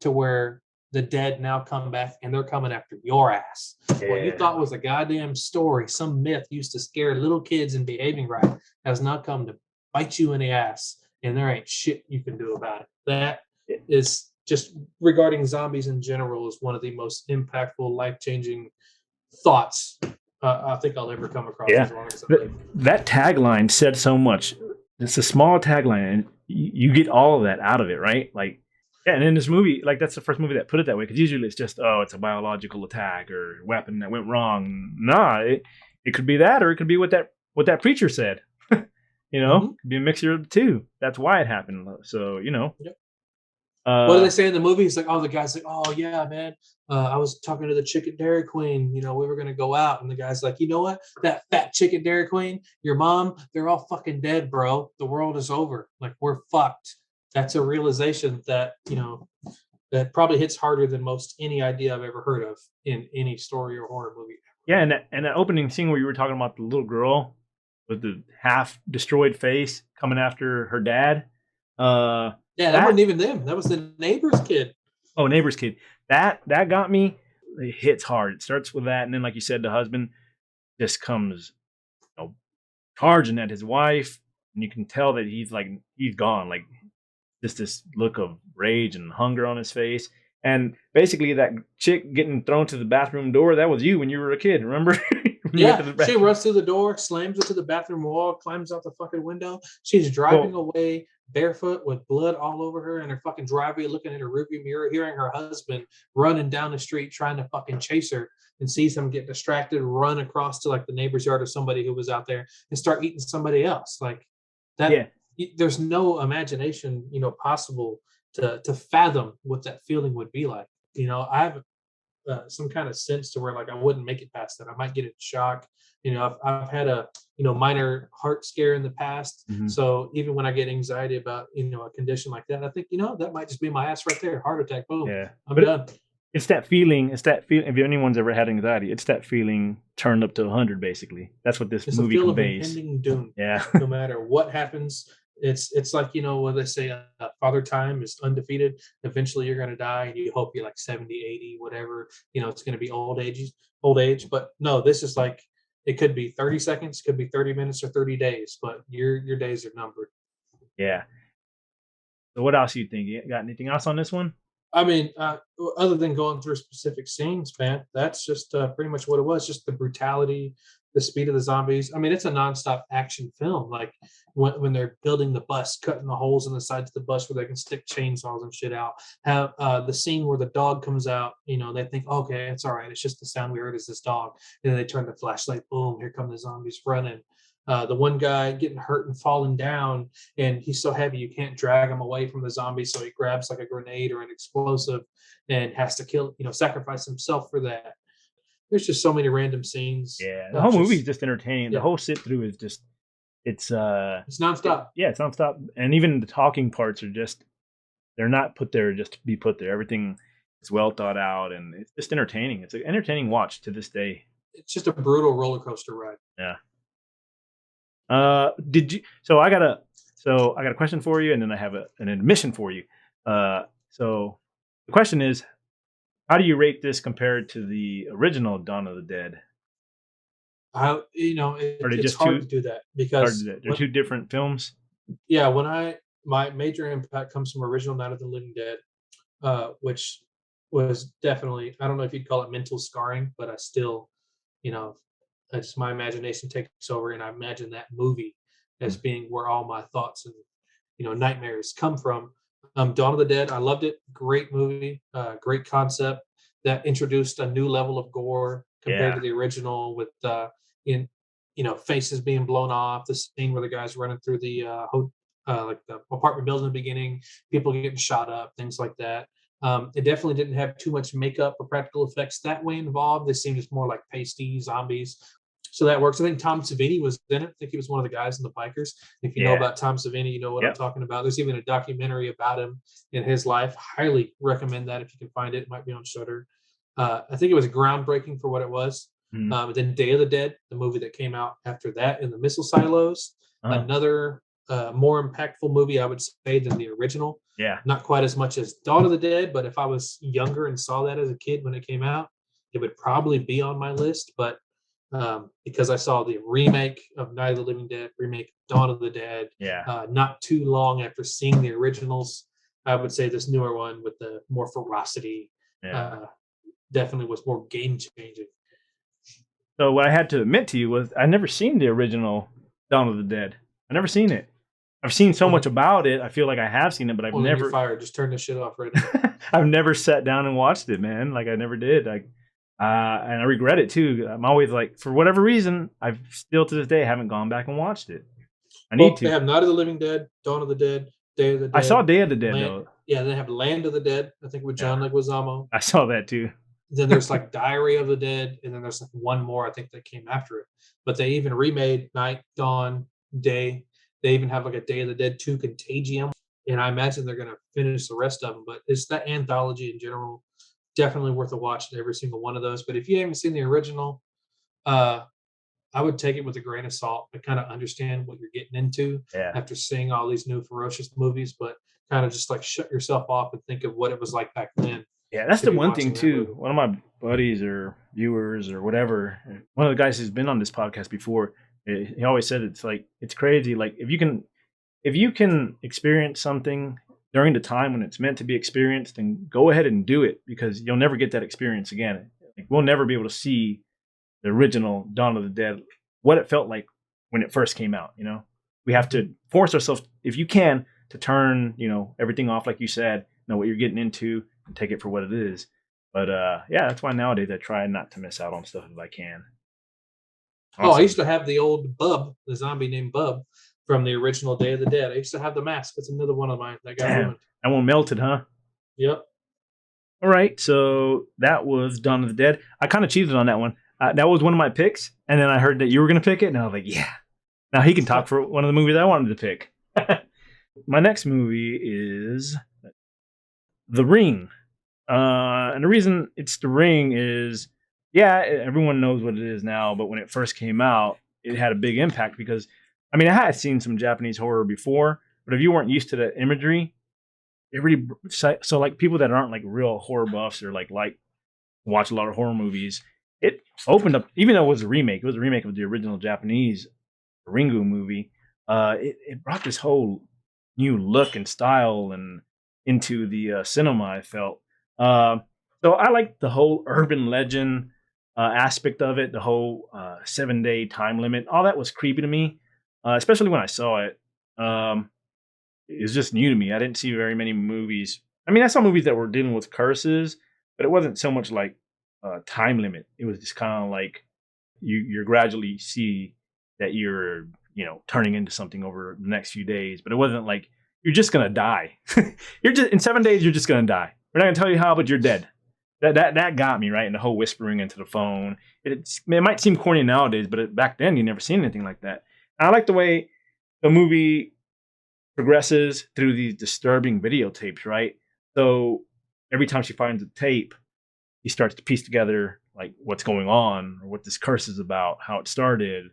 to where the dead now come back and they're coming after your ass. What you thought was a goddamn story, some myth used to scare little kids and behaving right, has now come to bite you in the ass, and there ain't shit you can do about it. That is just, regarding zombies in general, is one of the most impactful, life-changing thoughts I think I'll ever come across. As long as I live. That tagline said so much. It's a small tagline, and you get all of that out of it, right? Like, and in this movie, like that's the first movie that put it that way, because usually it's just, it's a biological attack or weapon that went wrong. Nah, it could be that, or it could be what that what that preacher said. You know, Mhm. be a mixture of the two. That's why it happened. So, you know. Yep. What do Uh, they say in the movie? It's like, oh, the guy's like, oh yeah, man. I was talking to the chick at Dairy Queen. You know, we were gonna go out, and the guy's like, you know what? That fat chick at Dairy Queen, your mom, they're all fucking dead, bro. The world is over. Like we're fucked. That's a realization that that probably hits harder than most any idea I've ever heard of in any story or horror movie. yeah, and that opening scene where you were talking about the little girl with the half destroyed face coming after her dad. Yeah, that That- wasn't even them. That was the neighbor's kid. Oh, neighbor's kid. That got me. It hits hard. It starts with that, and then, like you said, the husband just comes, you know, charging at his wife, and you can tell that he's gone. Like just this look of rage and hunger on his face. And basically, that chick getting thrown to the bathroom door, that was you when you were a kid, remember? When you went to the Yeah, she bathroom. runs through the door, slams into the bathroom wall, climbs out the fucking window. She's driving away barefoot with blood all over her in her fucking driveway, looking at her rearview mirror, hearing her husband running down the street trying to fucking chase her, and sees him get distracted, run across to like the neighbor's yard or somebody who was out there and start eating somebody else. Like that. Yeah. There's no imagination, possible to fathom what that feeling would be like. I have some kind of sense to where like I wouldn't make it past that. I might get in shock. I've had a minor heart scare in the past. Mhm. So even when I get anxiety about a condition like that, I think that might just be my ass right there. Heart attack. Boom. Yeah. I'm But done. it's that feeling. It's that feeling. If anyone's ever had anxiety, it's that feeling turned up to 100. Basically, that's what this It's a movie feel of conveys. impending doom. Yeah. No matter what happens, it's like what they say, father time is undefeated. Eventually you're going to die, and you hope you're like 70, 80, whatever. It's going to be old age. But no, this is like, it could be 30 seconds, could be 30 minutes, or 30 days, but your days are numbered. Yeah. So what else you think? You got anything else on this one? I mean, other than going through specific scenes, man, that's just pretty much what it was. Just the brutality, the speed of the zombies. I mean, it's a nonstop action film. Like when they're building the bus, cutting the holes in the sides of the bus where they can stick chainsaws and shit out. Have the scene where the dog comes out. They think, okay, it's all right. It's just the sound we heard is this dog. And then they turn the flashlight. Boom! Here come the zombies running. The one guy getting hurt and falling down, and he's so heavy you can't drag him away from the zombie, so he grabs like a grenade or an explosive and has to sacrifice himself for that. There's just so many random scenes. Yeah. The whole movie is just entertaining. Yeah. The whole sit through is just it's nonstop. Yeah, it's nonstop. And even the talking parts are just they're not put there just to be put there. Everything is well thought out, and it's just entertaining. It's an entertaining watch to this day. It's just a brutal roller coaster ride. Yeah. Did you? So I got a question for you, and then I have an admission for you. So the question is, how do you rate this compared to the original Dawn of the Dead? Are they just it's hard two- to do that Hard because to do. They're two different films. my major impact comes from original Night of the Living Dead, which was definitely, I don't know if you'd call it mental scarring, but I still, it's my imagination takes over, and I imagine that movie as being where all my thoughts and nightmares come from. Dawn of the Dead, I loved it. Great movie, great concept that introduced a new level of gore compared to the original, with faces being blown off. The scene where the guy's running through the like the apartment building in the beginning, people getting shot up, things like that. It definitely didn't have too much makeup or practical effects that way involved. They seemed just more like pasty zombies. So that works. I think Tom Savini was in it. I think he was one of the guys in the Bikers. If you know about Tom Savini, you know what I'm talking about. There's even a documentary about him in his life. Highly recommend that if you can find it. It might be on Shudder. I think it was groundbreaking for what it was. Then Day of the Dead, the movie that came out after that, in the missile silos. Another more impactful movie, I would say, than the original. Yeah. Not quite as much as Dawn of the Dead, but if I was younger and saw that as a kid when it came out, it would probably be on my list. But because I saw the remake of Night of the Living Dead, remake of Dawn of the Dead, not too long after seeing the originals, I would say this newer one with the more ferocity definitely was more game changing. So what I had to admit to you was I never seen the original Dawn of the Dead. I never seen it. I've seen so much about it. I feel like I have seen it, but I've Well, never you're fired. Just turn this shit off right now. I've never sat down and watched it, man. Like I never did. And I regret it too. I'm always like, for whatever reason, I've still to this day haven't gone back and watched it. I need They to. have Night of the Living Dead, Dawn of the Dead, Day of the Dead. I saw Day of the Dead Land, though. yeah, they have Land of the Dead, I think with John Leguizamo. I saw that too. Then there's like Diary of the Dead, and then there's like one more I think that came after it. But they even remade Night, Dawn, Day. They even have like a Day of the Dead 2 Contagium, and I imagine they're gonna finish the rest of them. But it's that anthology in general, definitely worth a watch. Every single one of those. But if you haven't seen the original, I would take it with a grain of salt to kind of understand what you're getting into Yeah. after seeing all these new ferocious movies, but kind of just like shut yourself off and think of what it was like back then. Yeah, that's to the be one watching thing that too. movie. One of my buddies or viewers or whatever, one of the guys who's been on this podcast before, he always said it's like it's crazy. Like if you can experience something during the time when it's meant to be experienced, then go ahead and do it because you'll never get that experience again. Like we'll never be able to see the original Dawn of the Dead, what it felt like when it first came out. You know, we have to force ourselves, if you can, to turn everything off, like you said, know what you're getting into, and take it for what it is. But yeah, that's why nowadays I try not to miss out on stuff if I can. Oh, I used to have the old Bub, the zombie named Bub from the original Day of the Dead. I used to have the mask. That's another one of mine that got Damn, ruined. that one melted, huh? Yep. All right, so that was Dawn of the Dead. I kind of cheated on that one. That was one of my picks, and then I heard that you were going to pick it, and I was like, yeah. Now he can talk for one of the movies I wanted to pick. My next movie is The Ring. And the reason it's The Ring is, yeah, everyone knows what it is now, but when it first came out, it had a big impact because, I mean, I had seen some Japanese horror before, but if you weren't used to the imagery, it really, so like people that aren't like real horror buffs or like watch a lot of horror movies, it opened up, even though it was a remake of the original Japanese Ringu movie. It brought this whole new look and style and into the cinema, I felt. So I like the whole urban legend aspect of it, the whole 7-day time limit. All that was creepy to me, especially when I saw it. It was just new to me. I didn't see very many movies. I mean, I saw movies that were dealing with curses, but it wasn't so much like time limit. It was just kind of like you gradually see that you're turning into something over the next few days, but it wasn't like you're just gonna die. You're just in 7 days. You're just gonna die. We're not gonna tell you how, but you're dead. That got me right. And the whole whispering into the phone. It might seem corny nowadays, but back then you never seen anything like that. And I like the way the movie progresses through these disturbing videotapes. Right. So every time she finds a tape, he starts to piece together like what's going on or what this curse is about, how it started.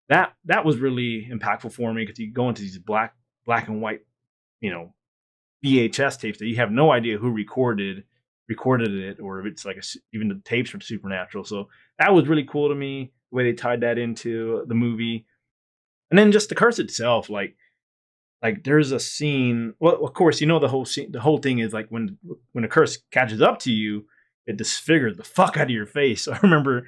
That was really impactful for me because you go into these black and white, VHS tapes that you have no idea who recorded it or if it's like even the tapes from Supernatural. So that was really cool to me, the way they tied that into the movie. And then just the curse itself, like there's a scene. Well, of course, the whole scene. The whole thing is like when a curse catches up to you, it disfigures the fuck out of your face. So I remember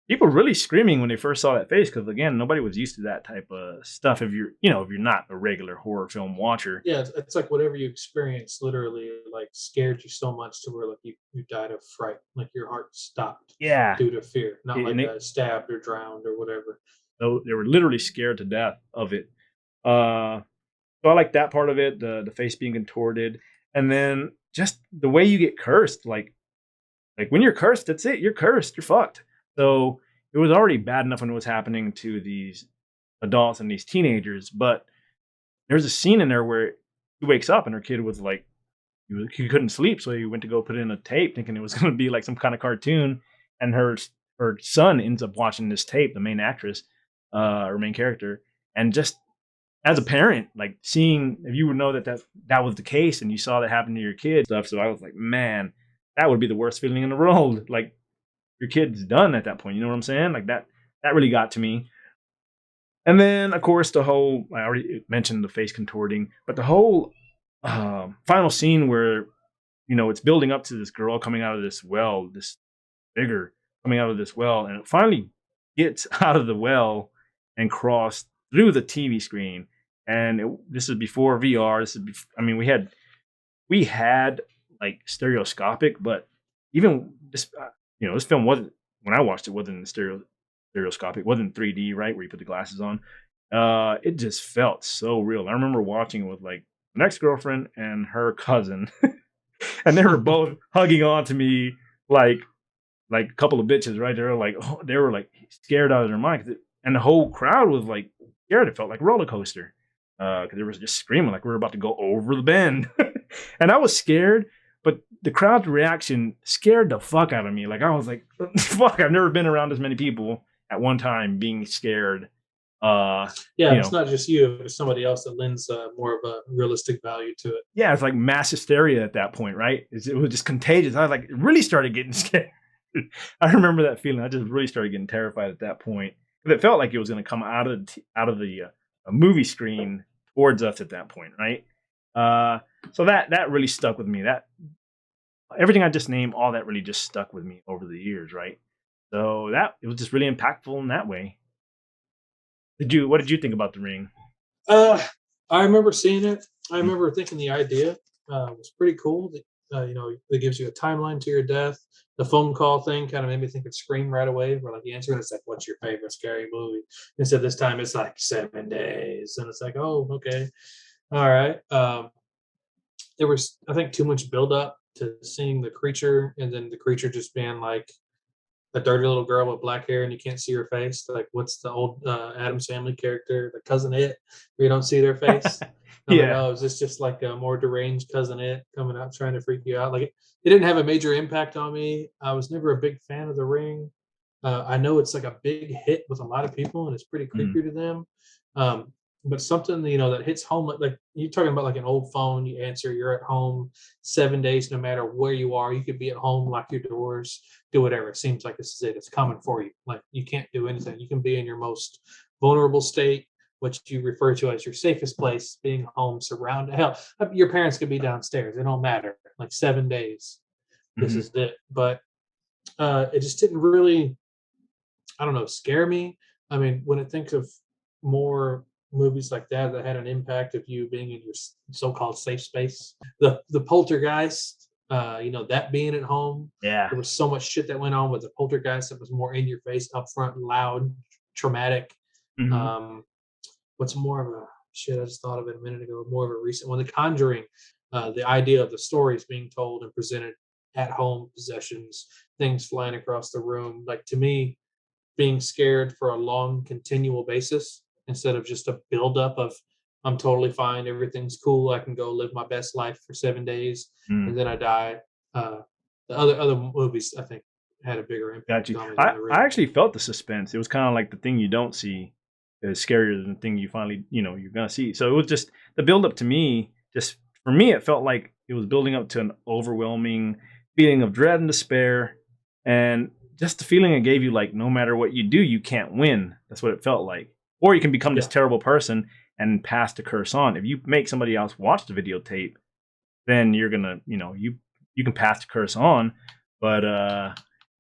people really screaming when they first saw that face because again, nobody was used to that type of stuff. If you're not a regular horror film watcher, Yeah, it's like whatever you experienced literally like scared you so much to where like you died of fright, like your heart stopped. Yeah, due to fear, not And like stabbed or drowned or whatever. So they were literally scared to death of it. So I like that part of it, the face being contorted, and then just the way you get cursed. Like when you're cursed, that's it. You're cursed. You're fucked. So it was already bad enough when it was happening to these adults and these teenagers, but there's a scene in there where he wakes up and her kid was like, he couldn't sleep, so he went to go put in a tape thinking it was going to be like some kind of cartoon, and her son ends up watching this tape, the main actress, or main character, and just as a parent, like seeing, if you would know that was the case and you saw that happen to your kid stuff. So I was like, man, that would be the worst feeling in the world. Like your kid's done at that point. You know what I'm saying? Like that really got to me. And then of course I already mentioned the face contorting, but the whole final scene where, it's building up to this girl coming out of this well, this figure coming out of this well, and it finally gets out of the well and crossed through the TV screen. And this is before VR. We had like stereoscopic, but even this, this film wasn't, when I watched it, wasn't in stereoscopic, it wasn't 3D, right, where you put the glasses on. It just felt so real. I remember watching it with like an ex-girlfriend and her cousin, and they were both hugging on to me like a couple of bitches, right? They were like scared out of their mind, and the whole crowd was like scared. It felt like a roller coaster because they were just screaming like we were about to go over the bend, and I was scared. But the crowd's reaction scared the fuck out of me. Like I was like, "Fuck!" I've never been around as many people at one time being scared. It's not just you; it's somebody else that lends more of a realistic value to it. Yeah, it's like mass hysteria at that point, right? It was just contagious. I was like, really started getting scared. I remember that feeling. I just really started getting terrified at that point. It felt like it was going to come out of the movie screen towards us at that point, right? So that really stuck with me. That everything I just named, all that really just stuck with me over the years, right? So that it was just really impactful in that way. What did you think about The Ring? I remember seeing it. I remember thinking the idea was pretty cool. It gives you a timeline to your death. The phone call thing kind of made me think of Scream right away, where like the answer is like, "What's your favorite scary movie?" Instead this time it's like 7 days, and it's like, "Oh, okay, all right." There was, I think, too much build up to seeing the creature, and then the creature just being like a dirty little girl with black hair and you can't see her face. Like, what's the old Addams Family character, the cousin It, where you don't see their face? I'm like, Yeah. oh, is this just like a more deranged cousin It coming out trying to freak you out? Like, it didn't have a major impact on me. I was never a big fan of The Ring. I know it's like a big hit with a lot of people and it's pretty Mm. creepy to them. But something that hits home, like you're talking about, like an old phone, you answer, you're at home 7 days, no matter where you are. You could be at home, lock your doors, do whatever. It seems like this is it. It's coming for you. Like, you can't do anything. You can be in your most vulnerable state, which you refer to as your safest place, being home, surrounded. Hell, your parents could be downstairs. It don't matter. Like 7 days, this Mhm. is it. But it just didn't really, I don't know, scare me. I mean, when I think of more movies like that had an impact of you being in your so-called safe space, the Poltergeist, that being at home, Yeah. there was so much shit that went on with the Poltergeist that was more in your face, upfront, loud, traumatic. Mhm. Um, what's more of a shit? I just thought of it a minute ago. More of a recent one, The Conjuring. The idea of the stories being told and presented at home, possessions, things flying across the room. Like, to me, being scared for a long continual basis instead of just a buildup of, I'm totally fine, everything's cool, I can go live my best life for 7 days Mm. and then I die. The other movies, I think, had a bigger Got impact you. on me than I The Ring. I actually felt the suspense. It was kind of like the thing you don't see is scarier than the thing you finally, you're gonna see. So it was just the build up to me. Just for me, it felt like it was building up to an overwhelming feeling of dread and despair, and just the feeling it gave you, like no matter what you do, you can't win. That's what it felt like. Or you can become this Yeah, terrible person and pass the curse on. If you make somebody else watch the videotape, then you're gonna, you can pass the curse on, but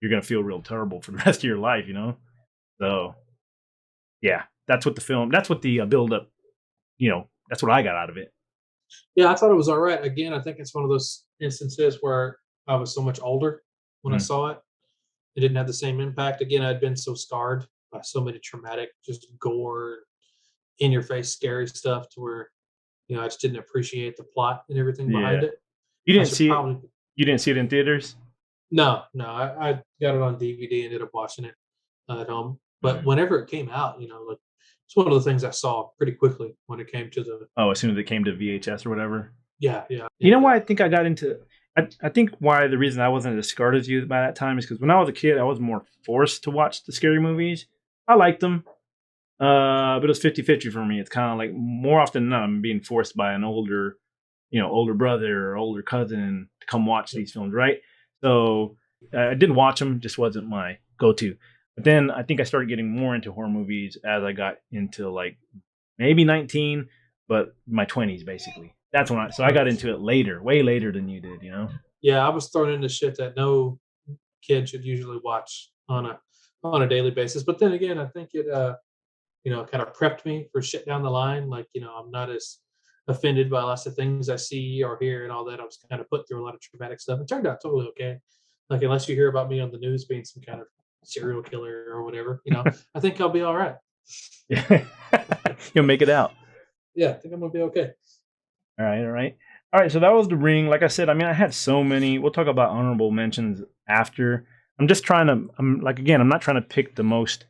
you're gonna feel real terrible for the rest of your life. So yeah, that's what the build up, that's what I got out of it. yeah, I thought it was all right. Again, I think it's one of those instances where I was so much older when I Mm. saw it. It didn't have the same impact. Again, I'd been so scarred by so many traumatic, just gore, in your face, scary stuff, to where I just didn't appreciate the plot and everything behind Yeah, it. you I didn't should see it. probably You didn't see it in theaters. no, I got it on DVD and ended up watching it at home. But Mm. whenever it came out, like, it's one of the things I saw pretty quickly when it came to the Oh, as soon as it came to VHS or whatever. yeah, You know and why I think I got into? I think why the reason I wasn't as scarred as you by that time is because when I was a kid, I was more forced to watch the scary movies. I liked them, but it was 50-50 for me. It's kind of like more often than not, I'm being forced by an older brother or older cousin to come watch these films, right? So I didn't watch them; just wasn't my go-to. But then I think I started getting more into horror movies as I got into like maybe 19, but my 20s basically. That's when I got into it later, way later than you did. yeah, I was thrown into shit that no kid should usually watch on a daily basis. But then again, I think it kind of prepped me for shit down the line. Like, I'm not as offended by lots of things I see or hear and all that. I was kind of put through a lot of traumatic stuff. It turned out totally okay. Like, unless you hear about me on the news being some kind of serial killer or whatever, I think I'll be all right. You'll make it out. Yeah, I think I'm gonna be okay. All right, all right. All right, so that was The Ring. Like I said, I mean, I had so many. We'll talk about honorable mentions after. I'm just trying to, I'm not trying to pick the most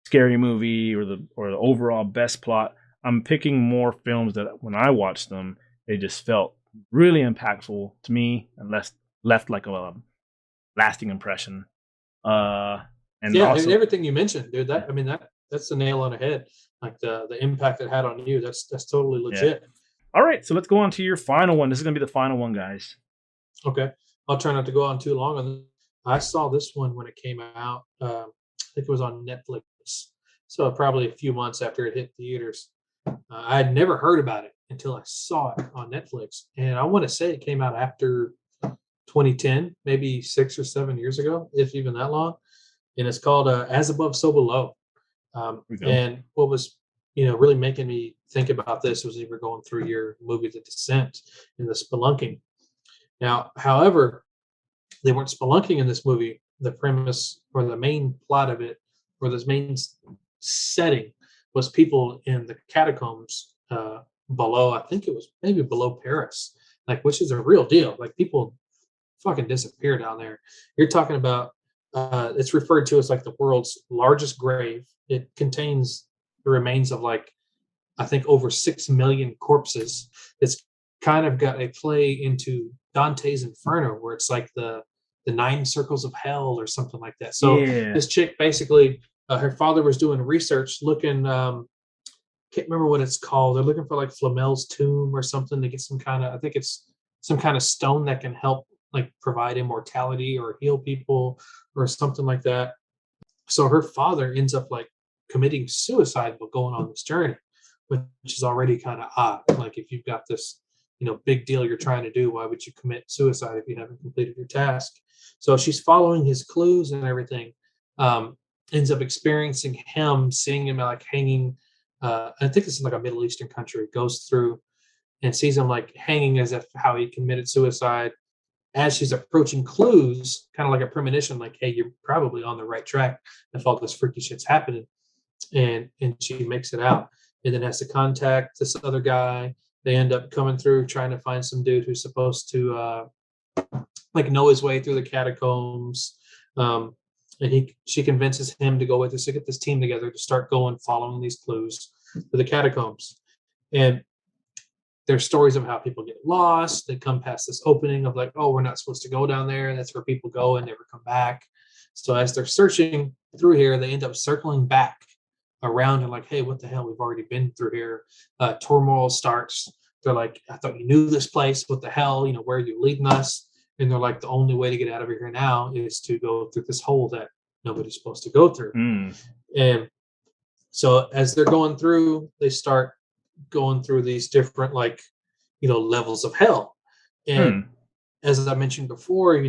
scary movie or the overall best plot. I'm picking more films that when I watched them, they just felt really impactful to me and left like a lasting impression. And Yeah, also, everything you mentioned, dude. That's the nail on the head. Like the impact it had on you. That's totally legit. all right, so let's go on to your final one. This is gonna be the final one, guys. Okay, I'll try not to go on too long. And I saw this one when it came out. I think it was on Netflix. So probably a few months after it hit theaters. I had never heard about it until I saw it on Netflix, and I want to say it came out after 2010, maybe 6 or 7 years ago, if even that long. And it's called As Above, So Below. Here we go. And what was really making me think about this was you were going through your movie The Descent and the spelunking. Now, however, they weren't spelunking in this movie. The premise or the main plot of it, or this main setting, was people in the catacombs below. I think it was maybe below Paris, like, which is a real deal. Like, people fucking disappear down there. You're talking about. It's referred to as like the world's largest grave. It contains the remains of, like, I think over 6 million corpses. It's kind of got a play into Dante's Inferno, where it's like the 9 circles of hell or something like that. So Yeah. this chick basically, her father was doing research, looking. Can't remember what it's called. They're looking for like Flamel's tomb or something to get some kind of. I think it's some kind of stone that can help, like, provide immortality or heal people or something like that. So her father ends up, like, committing suicide while going on this journey, which is already kind of odd. Like, if you've got this, big deal you're trying to do, why would you commit suicide if you haven't completed your task? So she's following his clues and everything. Ends up experiencing him, seeing him, like, hanging. I think this is like a Middle Eastern country. Goes through and sees him, like, hanging as if how he committed suicide. As she's approaching clues, kind of like a premonition, like, hey, you're probably on the right track if all this freaky shit's happening. And she makes it out, and then has to contact this other guy. They end up coming through trying to find some dude who's supposed to like, know his way through the catacombs. And she convinces him to go with us to get this team together to start going following these clues to the catacombs. And there's stories of how people get lost. They come past this opening of, like, oh, we're not supposed to go down there. That's where people go and never come back. So as they're searching through here, they end up circling back around and, like, hey, what the hell? We've already been through here. Turmoil starts. They're like, I thought you knew this place. What the hell? Where are you leading us? And they're like, the only way to get out of here now is to go through this hole that nobody's supposed to go through. And so as they're going through, they start going through these different, like, levels of hell. And as I mentioned before,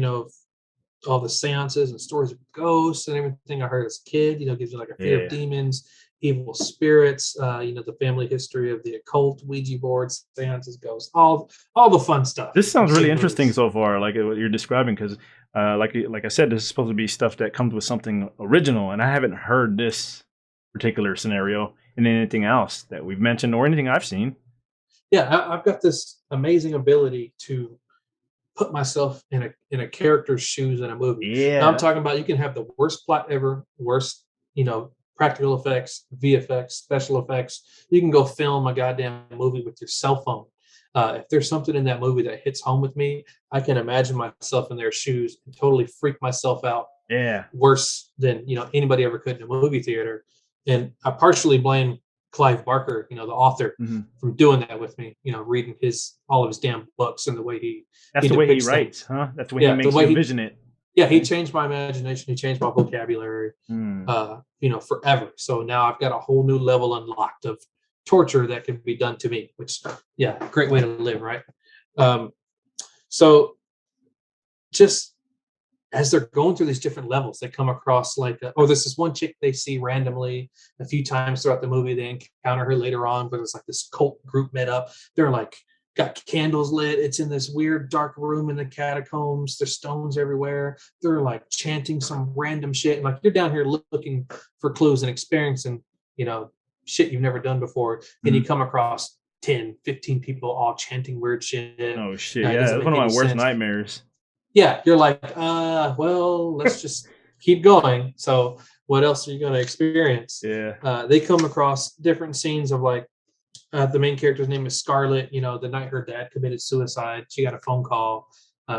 all the seances and stories of ghosts and everything I heard as a kid, gives you like a fear of demons, evil spirits, the family history of the occult, Ouija boards, seances, ghosts, all the fun stuff. This sounds really interesting so far, like what you're describing, because like I said, this is supposed to be stuff that comes with something original, and I haven't heard this particular scenario in anything else that we've mentioned or anything I've seen. Yeah, I've got this amazing ability to put myself in a character's shoes in a movie. Yeah. Now I'm talking about, you can have the worst plot ever, worst, practical effects, VFX, special effects. You can go film a goddamn movie with your cell phone. If there's something in that movie that hits home with me, I can imagine myself in their shoes and totally freak myself out. Yeah. Worse than, anybody ever could in a movie theater. And I partially blame Clive Barker, the author, from doing that with me, reading all of his damn books and the way he That's the way he writes, huh? That's the way he makes you envision it. Yeah, he changed my imagination. He changed my vocabulary, forever. So now I've got a whole new level unlocked of torture that can be done to me, which, yeah, great way to live, right? So just as they're going through these different levels, they come across, like, there's this one chick they see randomly a few times throughout the movie. They encounter her later on, but it's like this cult group met up. They're like got candles lit. It's in this weird dark room in the catacombs. There's stones everywhere. They're like chanting some random shit. And like you're down here looking for clues and experiencing, shit you've never done before. And you come across 10, 15 people all chanting weird shit. Oh shit! Yeah, that's one of my worst nightmares. Yeah, you're like, well, let's just keep going. So what else are you going to experience? Yeah. They come across different scenes of like, the main character's name is Scarlett. The night her dad committed suicide, she got a phone call.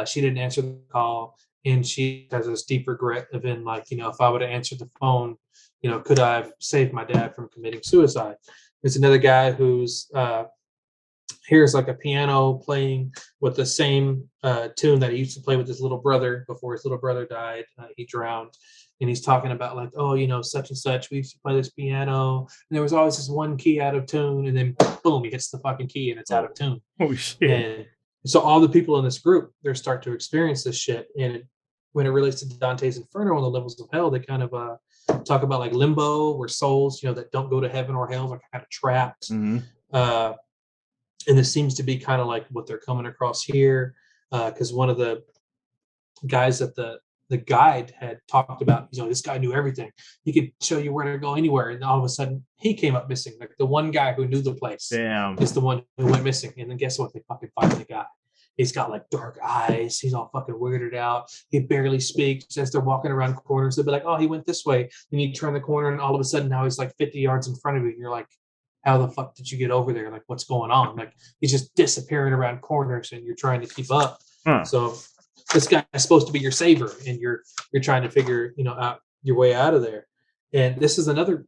She didn't answer the call, and she has this deep regret of in like, if I would have answered the phone, could I have saved my dad from committing suicide? There's another guy who's hears like a piano playing with the same tune that he used to play with his little brother before his little brother died. He drowned. And he's talking about like, such and such, we used to play this piano, and there was always this one key out of tune, and then boom, he hits the fucking key and it's out of tune. Oh shit. And so all the people in this group, they start to experience this shit. And when it relates to Dante's Inferno and the levels of hell, they kind of talk about like limbo, where souls, that don't go to heaven or hell are kind of trapped. Mm-hmm. And this seems to be kind of like what they're coming across here, because one of the guys that the guide had talked about, this guy knew everything. He could show you where to go anywhere. And all of a sudden he came up missing. Like the one guy who knew the place is the one who went missing. And then guess what? They fucking find the guy. He's got like dark eyes. He's all fucking weirded out. He barely speaks as they're walking around corners. They'll be like, oh, he went this way. Then you turn the corner and all of a sudden now he's like 50 yards in front of you. And you're like, how the fuck did you get over there? Like, what's going on? Like, he's just disappearing around corners and you're trying to keep up. So this guy is supposed to be your saver, and you're trying to figure out your way out of there. And this is another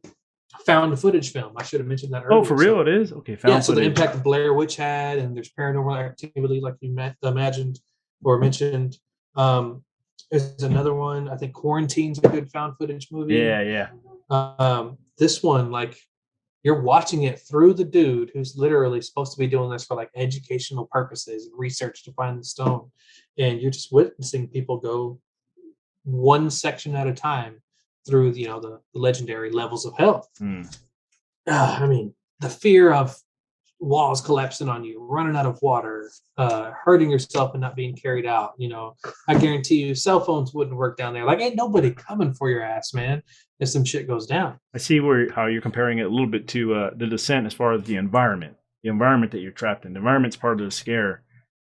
found footage film. I should have mentioned that earlier. Oh, for real? It is? Okay. Found footage. So the impact of Blair Witch had, and there's Paranormal Activity, like you imagined or mentioned. There's another one. I think Quarantine's a good found footage movie. Yeah. This one, like, you're watching it through the dude who's literally supposed to be doing this for like educational purposes and research to find the stone. And you're just witnessing people go one section at a time through, the legendary levels of hell. I mean, the fear of walls collapsing on you, running out of water, hurting yourself and not being carried out. I guarantee you cell phones wouldn't work down there. Like, ain't nobody coming for your ass, man, if some shit goes down. I see how you're comparing it a little bit to The Descent as far as the environment that you're trapped in. The environment's part of the scare,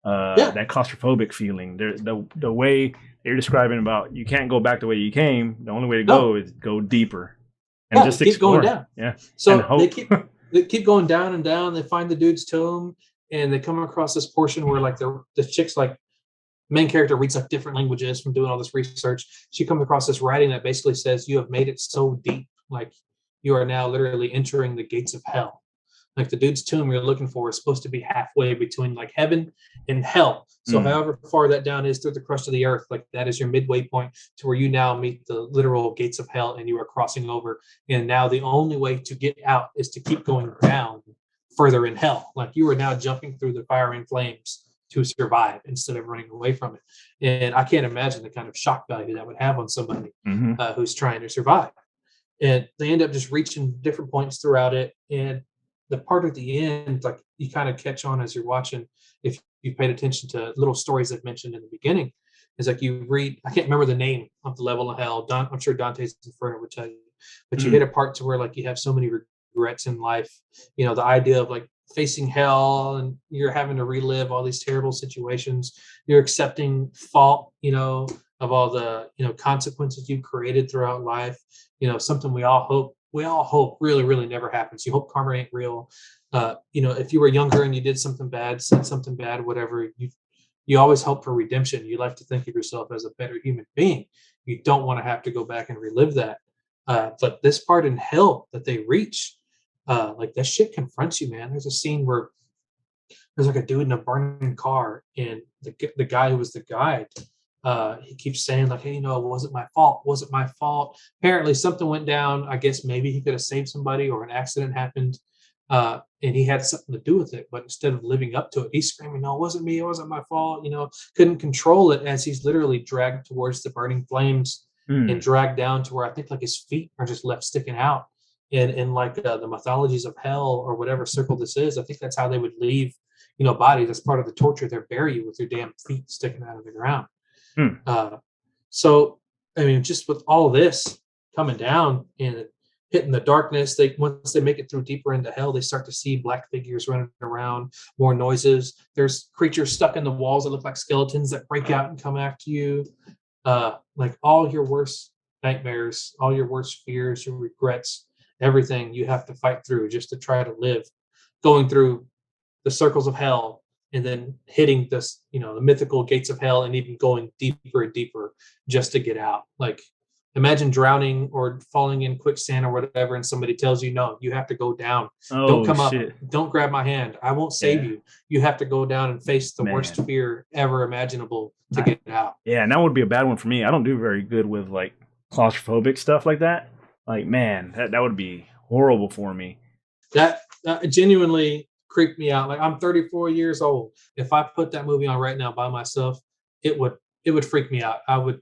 that claustrophobic feeling. The way you're describing about you can't go back the way you came. The only way to go is go deeper and just keep explore. Going down. Yeah. So they keep going down and down. They find the dude's tomb, and they come across this portion where like the chick's like main character reads like different languages from doing all this research. She comes across this writing that basically says, you have made it so deep, like you are now literally entering the gates of hell. Like the dude's tomb you're looking for is supposed to be halfway between like heaven and hell. So however far that down is through the crust of the earth, like that is your midway point to where you now meet the literal gates of hell and you are crossing over. And now the only way to get out is to keep going down further in hell. Like you are now jumping through the fiery flames to survive instead of running away from it. And I can't imagine the kind of shock value that would have on somebody who's trying to survive. And they end up just reaching different points throughout it. And the part at the end, like you kind of catch on as you're watching, if you paid attention to little stories I've mentioned in the beginning, is like you read, I can't remember the name of the level of hell. I'm sure Dante's Inferno would tell you, but you hit a part to where like you have so many regrets in life. The idea of like facing hell and you're having to relive all these terrible situations. You're accepting fault, of all the, consequences you've created throughout life. Something we all hope really, really never happens. You hope karma ain't real. If you were younger and you did something bad, said something bad, whatever, you always hope for redemption. You like to think of yourself as a better human being. You don't want to have to go back and relive that. But this part in hell that they reach, like that shit confronts you, man. There's a scene where there's like a dude in a burning car, and the guy who was the guide, he keeps saying like, hey, it wasn't my fault. Apparently something went down. I guess maybe he could have saved somebody or an accident happened. And he had something to do with it, but instead of living up to it, he's screaming, no, it wasn't me. It wasn't my fault. Couldn't control it as he's literally dragged towards the burning flames and dragged down to where I think like his feet are just left sticking out. And in like the mythologies of hell or whatever circle this is, I think that's how they would leave bodies. That's part of the torture. They bury you with your damn feet sticking out of the ground. Hmm. So, I mean, just with all this coming down and hitting the darkness, once they make it through deeper into hell, they start to see black figures running around, more noises. There's creatures stuck in the walls that look like skeletons that break out and come after you. Like all your worst nightmares, all your worst fears, your regrets, everything you have to fight through just to try to live, going through the circles of hell and then hitting this, the mythical gates of hell and even going deeper and deeper just to get out. Like, imagine drowning or falling in quicksand or whatever, and somebody tells you, no, you have to go down. Don't come up. Don't grab my hand. I won't save you. You have to go down and face the worst fear ever imaginable to get out. Yeah, and that would be a bad one for me. I don't do very good with like claustrophobic stuff like that. Like, man, that would be horrible for me. That genuinely creeped me out. Like, I'm 34 years old. If I put that movie on right now by myself, it would freak me out. I would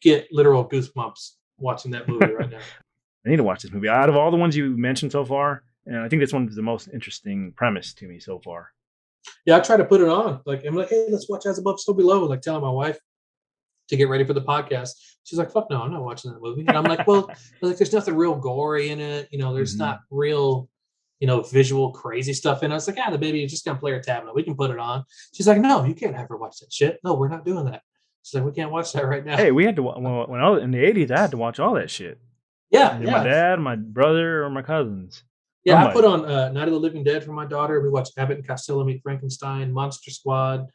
get literal goosebumps watching that movie right now. I need to watch this movie. Out of all the ones you mentioned so far, and I think this one's the most interesting premise to me so far. Yeah, I try to put it on. Like, I'm like, hey, let's watch As Above, So Below. Like, telling my wife to get ready for the podcast. She's like, fuck no, I'm not watching that movie. And I'm like, well, like, there's nothing real gory in it. There's not real, visual crazy stuff in it. It's like, the baby is just going to play her tablet. We can put it on. She's like, no, you can't have her watch that shit. No, we're not doing that. She's like, we can't watch that right now. Hey, we had to, when I was in the 80s, I had to watch all that shit. Yeah. My dad, my brother, or my cousins. Yeah, Somebody. I put on Night of the Living Dead for my daughter. We watched Abbott and Costello Meet Frankenstein, Monster Squad.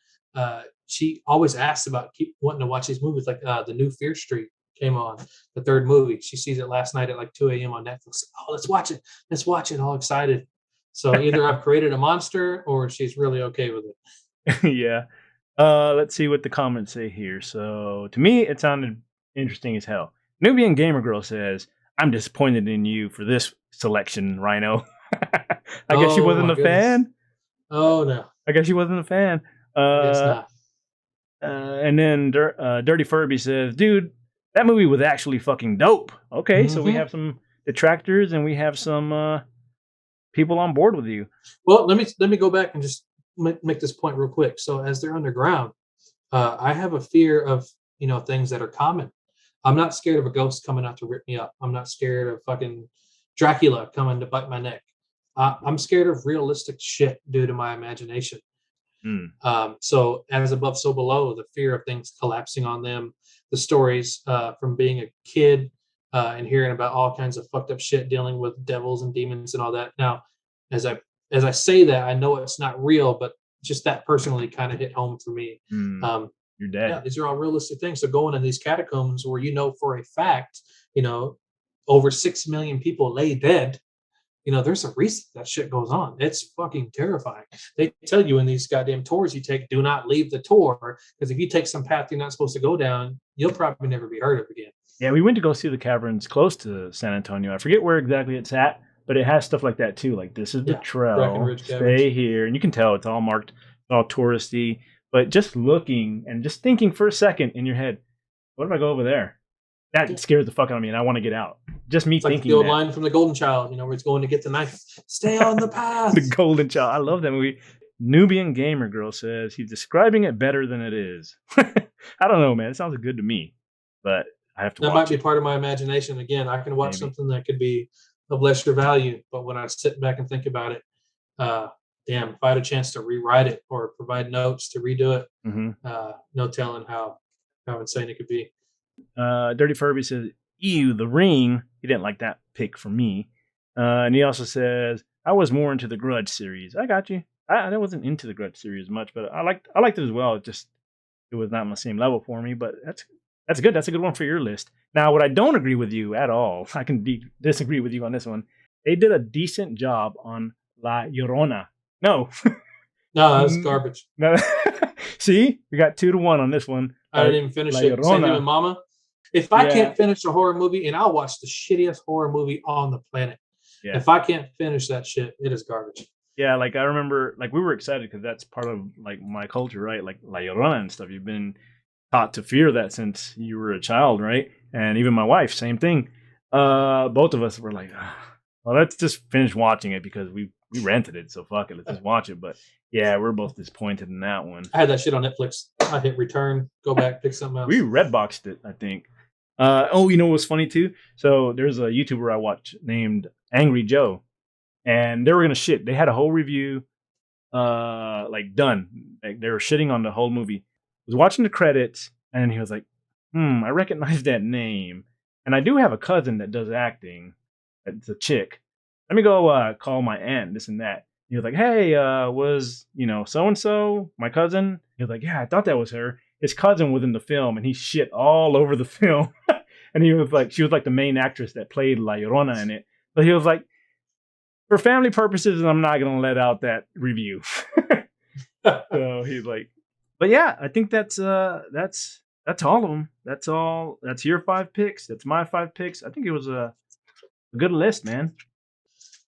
She always asks about keep wanting to watch these movies. Like the new Fear Street came on, the third movie. She sees it last night at like 2 a.m. on Netflix. Oh, let's watch it. Let's watch it. All excited. So either I've created a monster or she's really okay with it. Yeah. Let's see what the comments say here. So to me, it sounded interesting as hell. Nubian Gamer Girl says, I'm disappointed in you for this selection, Rhino. I guess she wasn't a fan. Oh, no. I guess she wasn't a fan. Guess not. And then Dirty Furby says, dude, that movie was actually fucking dope. Okay, so we have some detractors and we have some people on board with you. Well, let me go back and just make this point real quick. So as they're underground, I have a fear of things that are common. I'm not scared of a ghost coming out to rip me up. I'm not scared of fucking Dracula coming to bite my neck. I'm scared of realistic shit due to my imagination. So As Above, So Below, the fear of things collapsing on them, the stories from being a kid and hearing about all kinds of fucked up shit, dealing with devils and demons and all that. Now, as I say that, I know it's not real, but just that personally kind of hit home for me. You're dead. Yeah, these are all realistic things. So going in these catacombs where for a fact, over 6 million people lay dead, there's a reason that shit goes on. It's fucking terrifying. They tell you in these goddamn tours you take, do not leave the tour, because if you take some path you're not supposed to go down, you'll probably never be heard of again. Yeah, we went to go see the caverns close to San Antonio. I forget where exactly it's at, but it has stuff like that too. Like, this is the trail. Stay here. And you can tell it's all marked, all touristy. But just looking and just thinking for a second in your head, what if I go over there? That scares the fuck out of me, and I want to get out. Just me thinking. Like the old line from The Golden Child, where it's going to get the knife. Stay on the path. The Golden Child. I love that movie. Nubian Gamer Girl says he's describing it better than it is. I don't know, man. It sounds good to me, but I have to. That might be part of my imagination. Again, I can watch something that could be of lesser value, but when I sit back and think about it, damn, if I had a chance to rewrite it or provide notes to redo it, no telling how insane it could be. Dirty Furby says, ew, The Ring. He didn't like that pick for me. And he also says, I was more into the Grudge series. I got you. I wasn't into the Grudge series much, but I liked it as well. It was not on the same level for me, but that's good. That's a good one for your list. Now, what I don't agree with you at all, I can disagree with you on this one. They did a decent job on La Llorona. No. No, that's garbage. No. See? We got 2-1 on this one. I didn't even finish it. Same with Mama. If I can't finish a horror movie, and I'll watch the shittiest horror movie on the planet. Yeah. If I can't finish that shit, it is garbage. Yeah, like I remember, like we were excited because that's part of like my culture, right? Like La Llorona and stuff. You've been taught to fear that since you were a child, right? And even my wife, same thing. Both of us were like, well, let's just finish watching it because we've we rented it, so fuck it, let's just watch it. But yeah, we're both disappointed in that one. I had that shit on Netflix. I hit return, go back, pick something else. We redboxed it, I think. You know what's funny too? So there's a YouTuber I watch named Angry Joe, and they were gonna shit. They had a whole review, like done. Like they were shitting on the whole movie. I was watching the credits, and he was like, I recognize that name. And I do have a cousin that does acting. It's a chick. Let me go call my aunt, this and that. He was like, hey, was, so-and-so, my cousin? He was like, yeah, I thought that was her. His cousin was in the film, and he shit all over the film. And he was like, she was like the main actress that played La Llorona in it. But he was like, for family purposes, I'm not going to let out that review. So he's like, but yeah, I think that's all of them. That's all. That's your 5 picks. That's my 5 picks. I think it was a good list, man.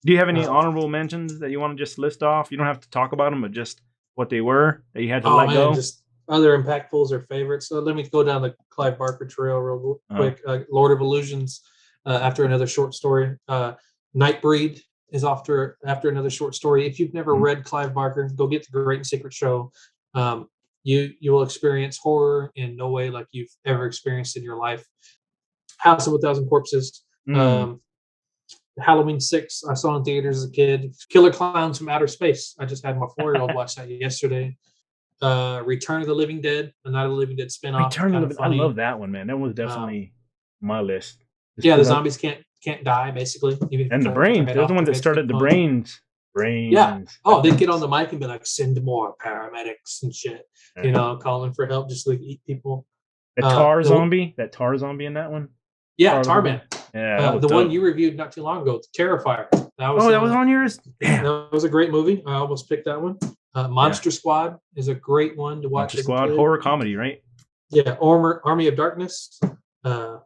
Do you have any honorable mentions that you want to just list off? You don't have to talk about them, but just what they were that you had to let go. Just other impactfuls or favorites. So let me go down the Clive Barker trail real quick. Lord of Illusions, after another short story. Nightbreed is after another short story. If you've never read Clive Barker, go get the Great and Secret Show. You will experience horror in no way like you've ever experienced in your life. House of a Thousand Corpses. Halloween 6, I saw in theaters as a kid. Killer Clowns from Outer Space. I just had my 4-year-old watch that yesterday. Return of the Living Dead, a Night of the Living Dead spinoff. Return of the I love that one, man. That was definitely my list. The zombies can't die, basically. And the brains. They're the ones that started the brains. Yeah. Oh, they'd get on the mic and be like, send more paramedics and shit. Calling for help, just like eat people. That Tar zombie in that one? Yeah, Tarman. Yeah, the one you reviewed not too long ago, Terrifier. That was on yours? Damn. That was a great movie. I almost picked that one. Monster Squad is a great one to watch. Monster Squad, horror comedy, right? Yeah, Army of Darkness. The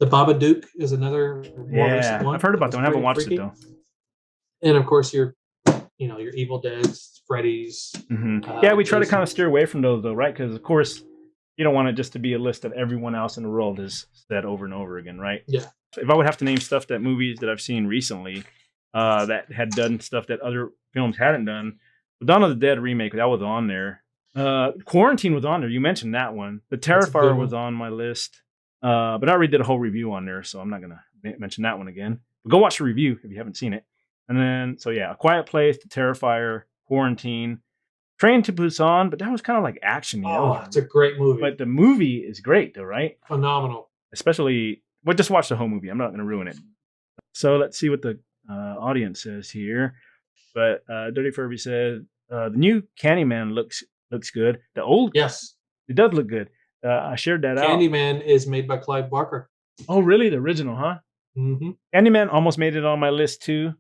Babadook is another more recent one. I've heard about that one. I haven't watched it though. And of course, your Evil Dead's, Freddy's. Yeah, we try to kind of steer away from those though, right? Because of course, you don't want it just to be a list that everyone else in the world has said over and over again, right? Yeah. If I would have to name movies that I've seen recently that had done stuff that other films hadn't done, the Dawn of the Dead remake, that was on there. Quarantine was on there. You mentioned that one. The Terrifier was on my list. But I already did a whole review on there, so I'm not going to mention that one again. But go watch the review if you haven't seen it. And then, A Quiet Place, The Terrifier, Quarantine, Train to Busan, but that was kind of like action. It's a great movie. But the movie is great, though, right? Phenomenal. Especially, just watch the whole movie. I'm not going to ruin it. So let's see what the audience says here. But Dirty Furby says the new Candyman looks good. The old, yes, it does look good. I shared that out. Candyman is made by Clive Barker. Oh, really? The original, huh? Mm-hmm. Candyman almost made it on my list too.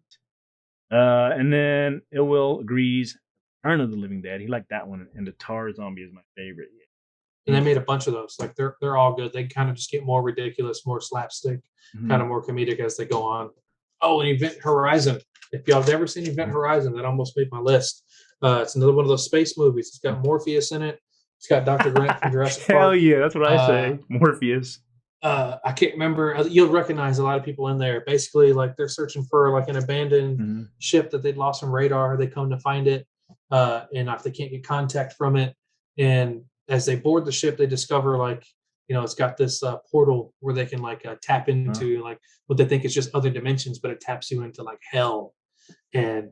And then Ill Will agrees. Return of the Living Dead. He liked that one, and the Tar Zombie is my favorite. And they made a bunch of those. Like they're all good. They kind of just get more ridiculous, more slapstick, kind of more comedic as they go on. Oh, and Event Horizon. If y'all have never seen Event Horizon, that almost made my list. It's another one of those space movies. It's got Morpheus in it. It's got Dr. Grant from Jurassic Park. Hell yeah, that's what I say. Morpheus. I can't remember. You'll recognize a lot of people in there. Basically, like they're searching for like an abandoned ship that they'd lost from radar. They come to find it, and if they can't get contact from it, and as they board the ship, they discover like it's got this portal where they can like tap into like what they think is just other dimensions, but it taps you into like hell. And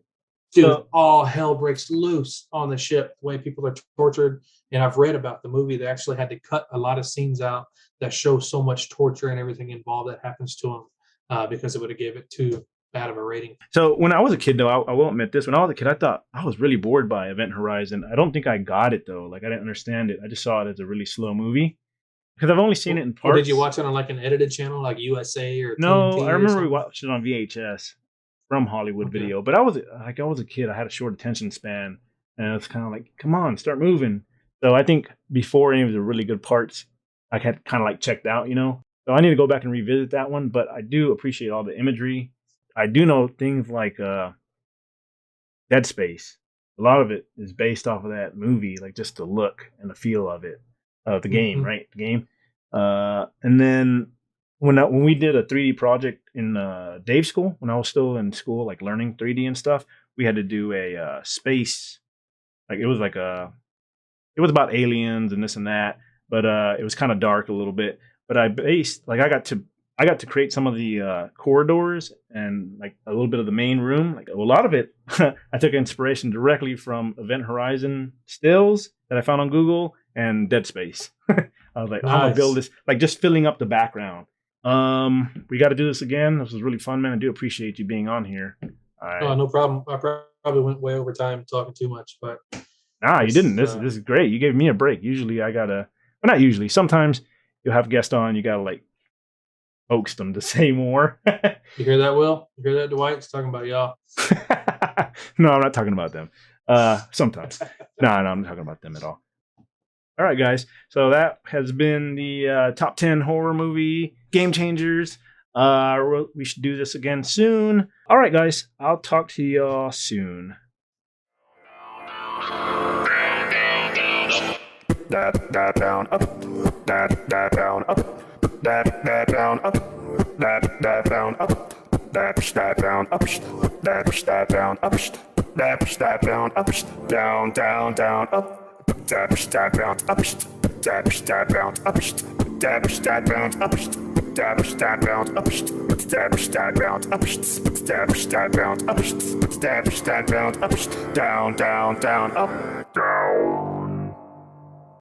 dude, all hell breaks loose on the ship. The way people are tortured. And I've read about the movie. They actually had to cut a lot of scenes out that show so much torture and everything involved that happens to them because it would have gave it too bad of a rating. So when I was a kid, though, I won't admit this. When I was a kid, I thought I was really bored by Event Horizon. I don't think I got it, though. Like, I didn't understand it. I just saw it as a really slow movie because I've only seen it in parts. Or did you watch it on like an edited channel like USA or No, TNT I remember we watched it on VHS from Hollywood Video. But I was a kid. I had a short attention span. And it's kind of like, come on, start moving. So I think before any of the really good parts, I had kind of like checked out, So I need to go back and revisit that one. But I do appreciate all the imagery. I do know things like Dead Space. A lot of it is based off of that movie, like just the look and the feel of it, of the game, right? The game. And then when we did a 3D project in Dave's school, when I was still in school, like learning 3D and stuff, we had to do a space, like it was about aliens and this and that, but it was kind of dark a little bit. But I got to create some of the corridors and like a little bit of the main room. Like a lot of it, I took inspiration directly from Event Horizon stills that I found on Google and Dead Space. I was like, I'm gonna build this, like just filling up the background. We got to do this again. This was really fun, man. I do appreciate you being on here. Oh, no problem. I probably went way over time talking too much, but nah, you didn't. This is great. You gave me a break. Usually I gotta, well, not usually. Sometimes you'll have guests on. You gotta like coax them to say more. You hear that, Will? You hear that, Dwight? He's talking about y'all. No, I'm not talking about them. Sometimes. No, I'm not talking about them at all. All right, guys. So that has been the top 10 horror movie game changers. We should do this again soon. All right, guys. I'll talk to y'all soon. Down, up, down, up, down, up, down, up, down, up, down, up, down, up, down, down, down, up. Down, up, down, up, down, up, down, up, down, up, down, up, down, down, up, down, down, up.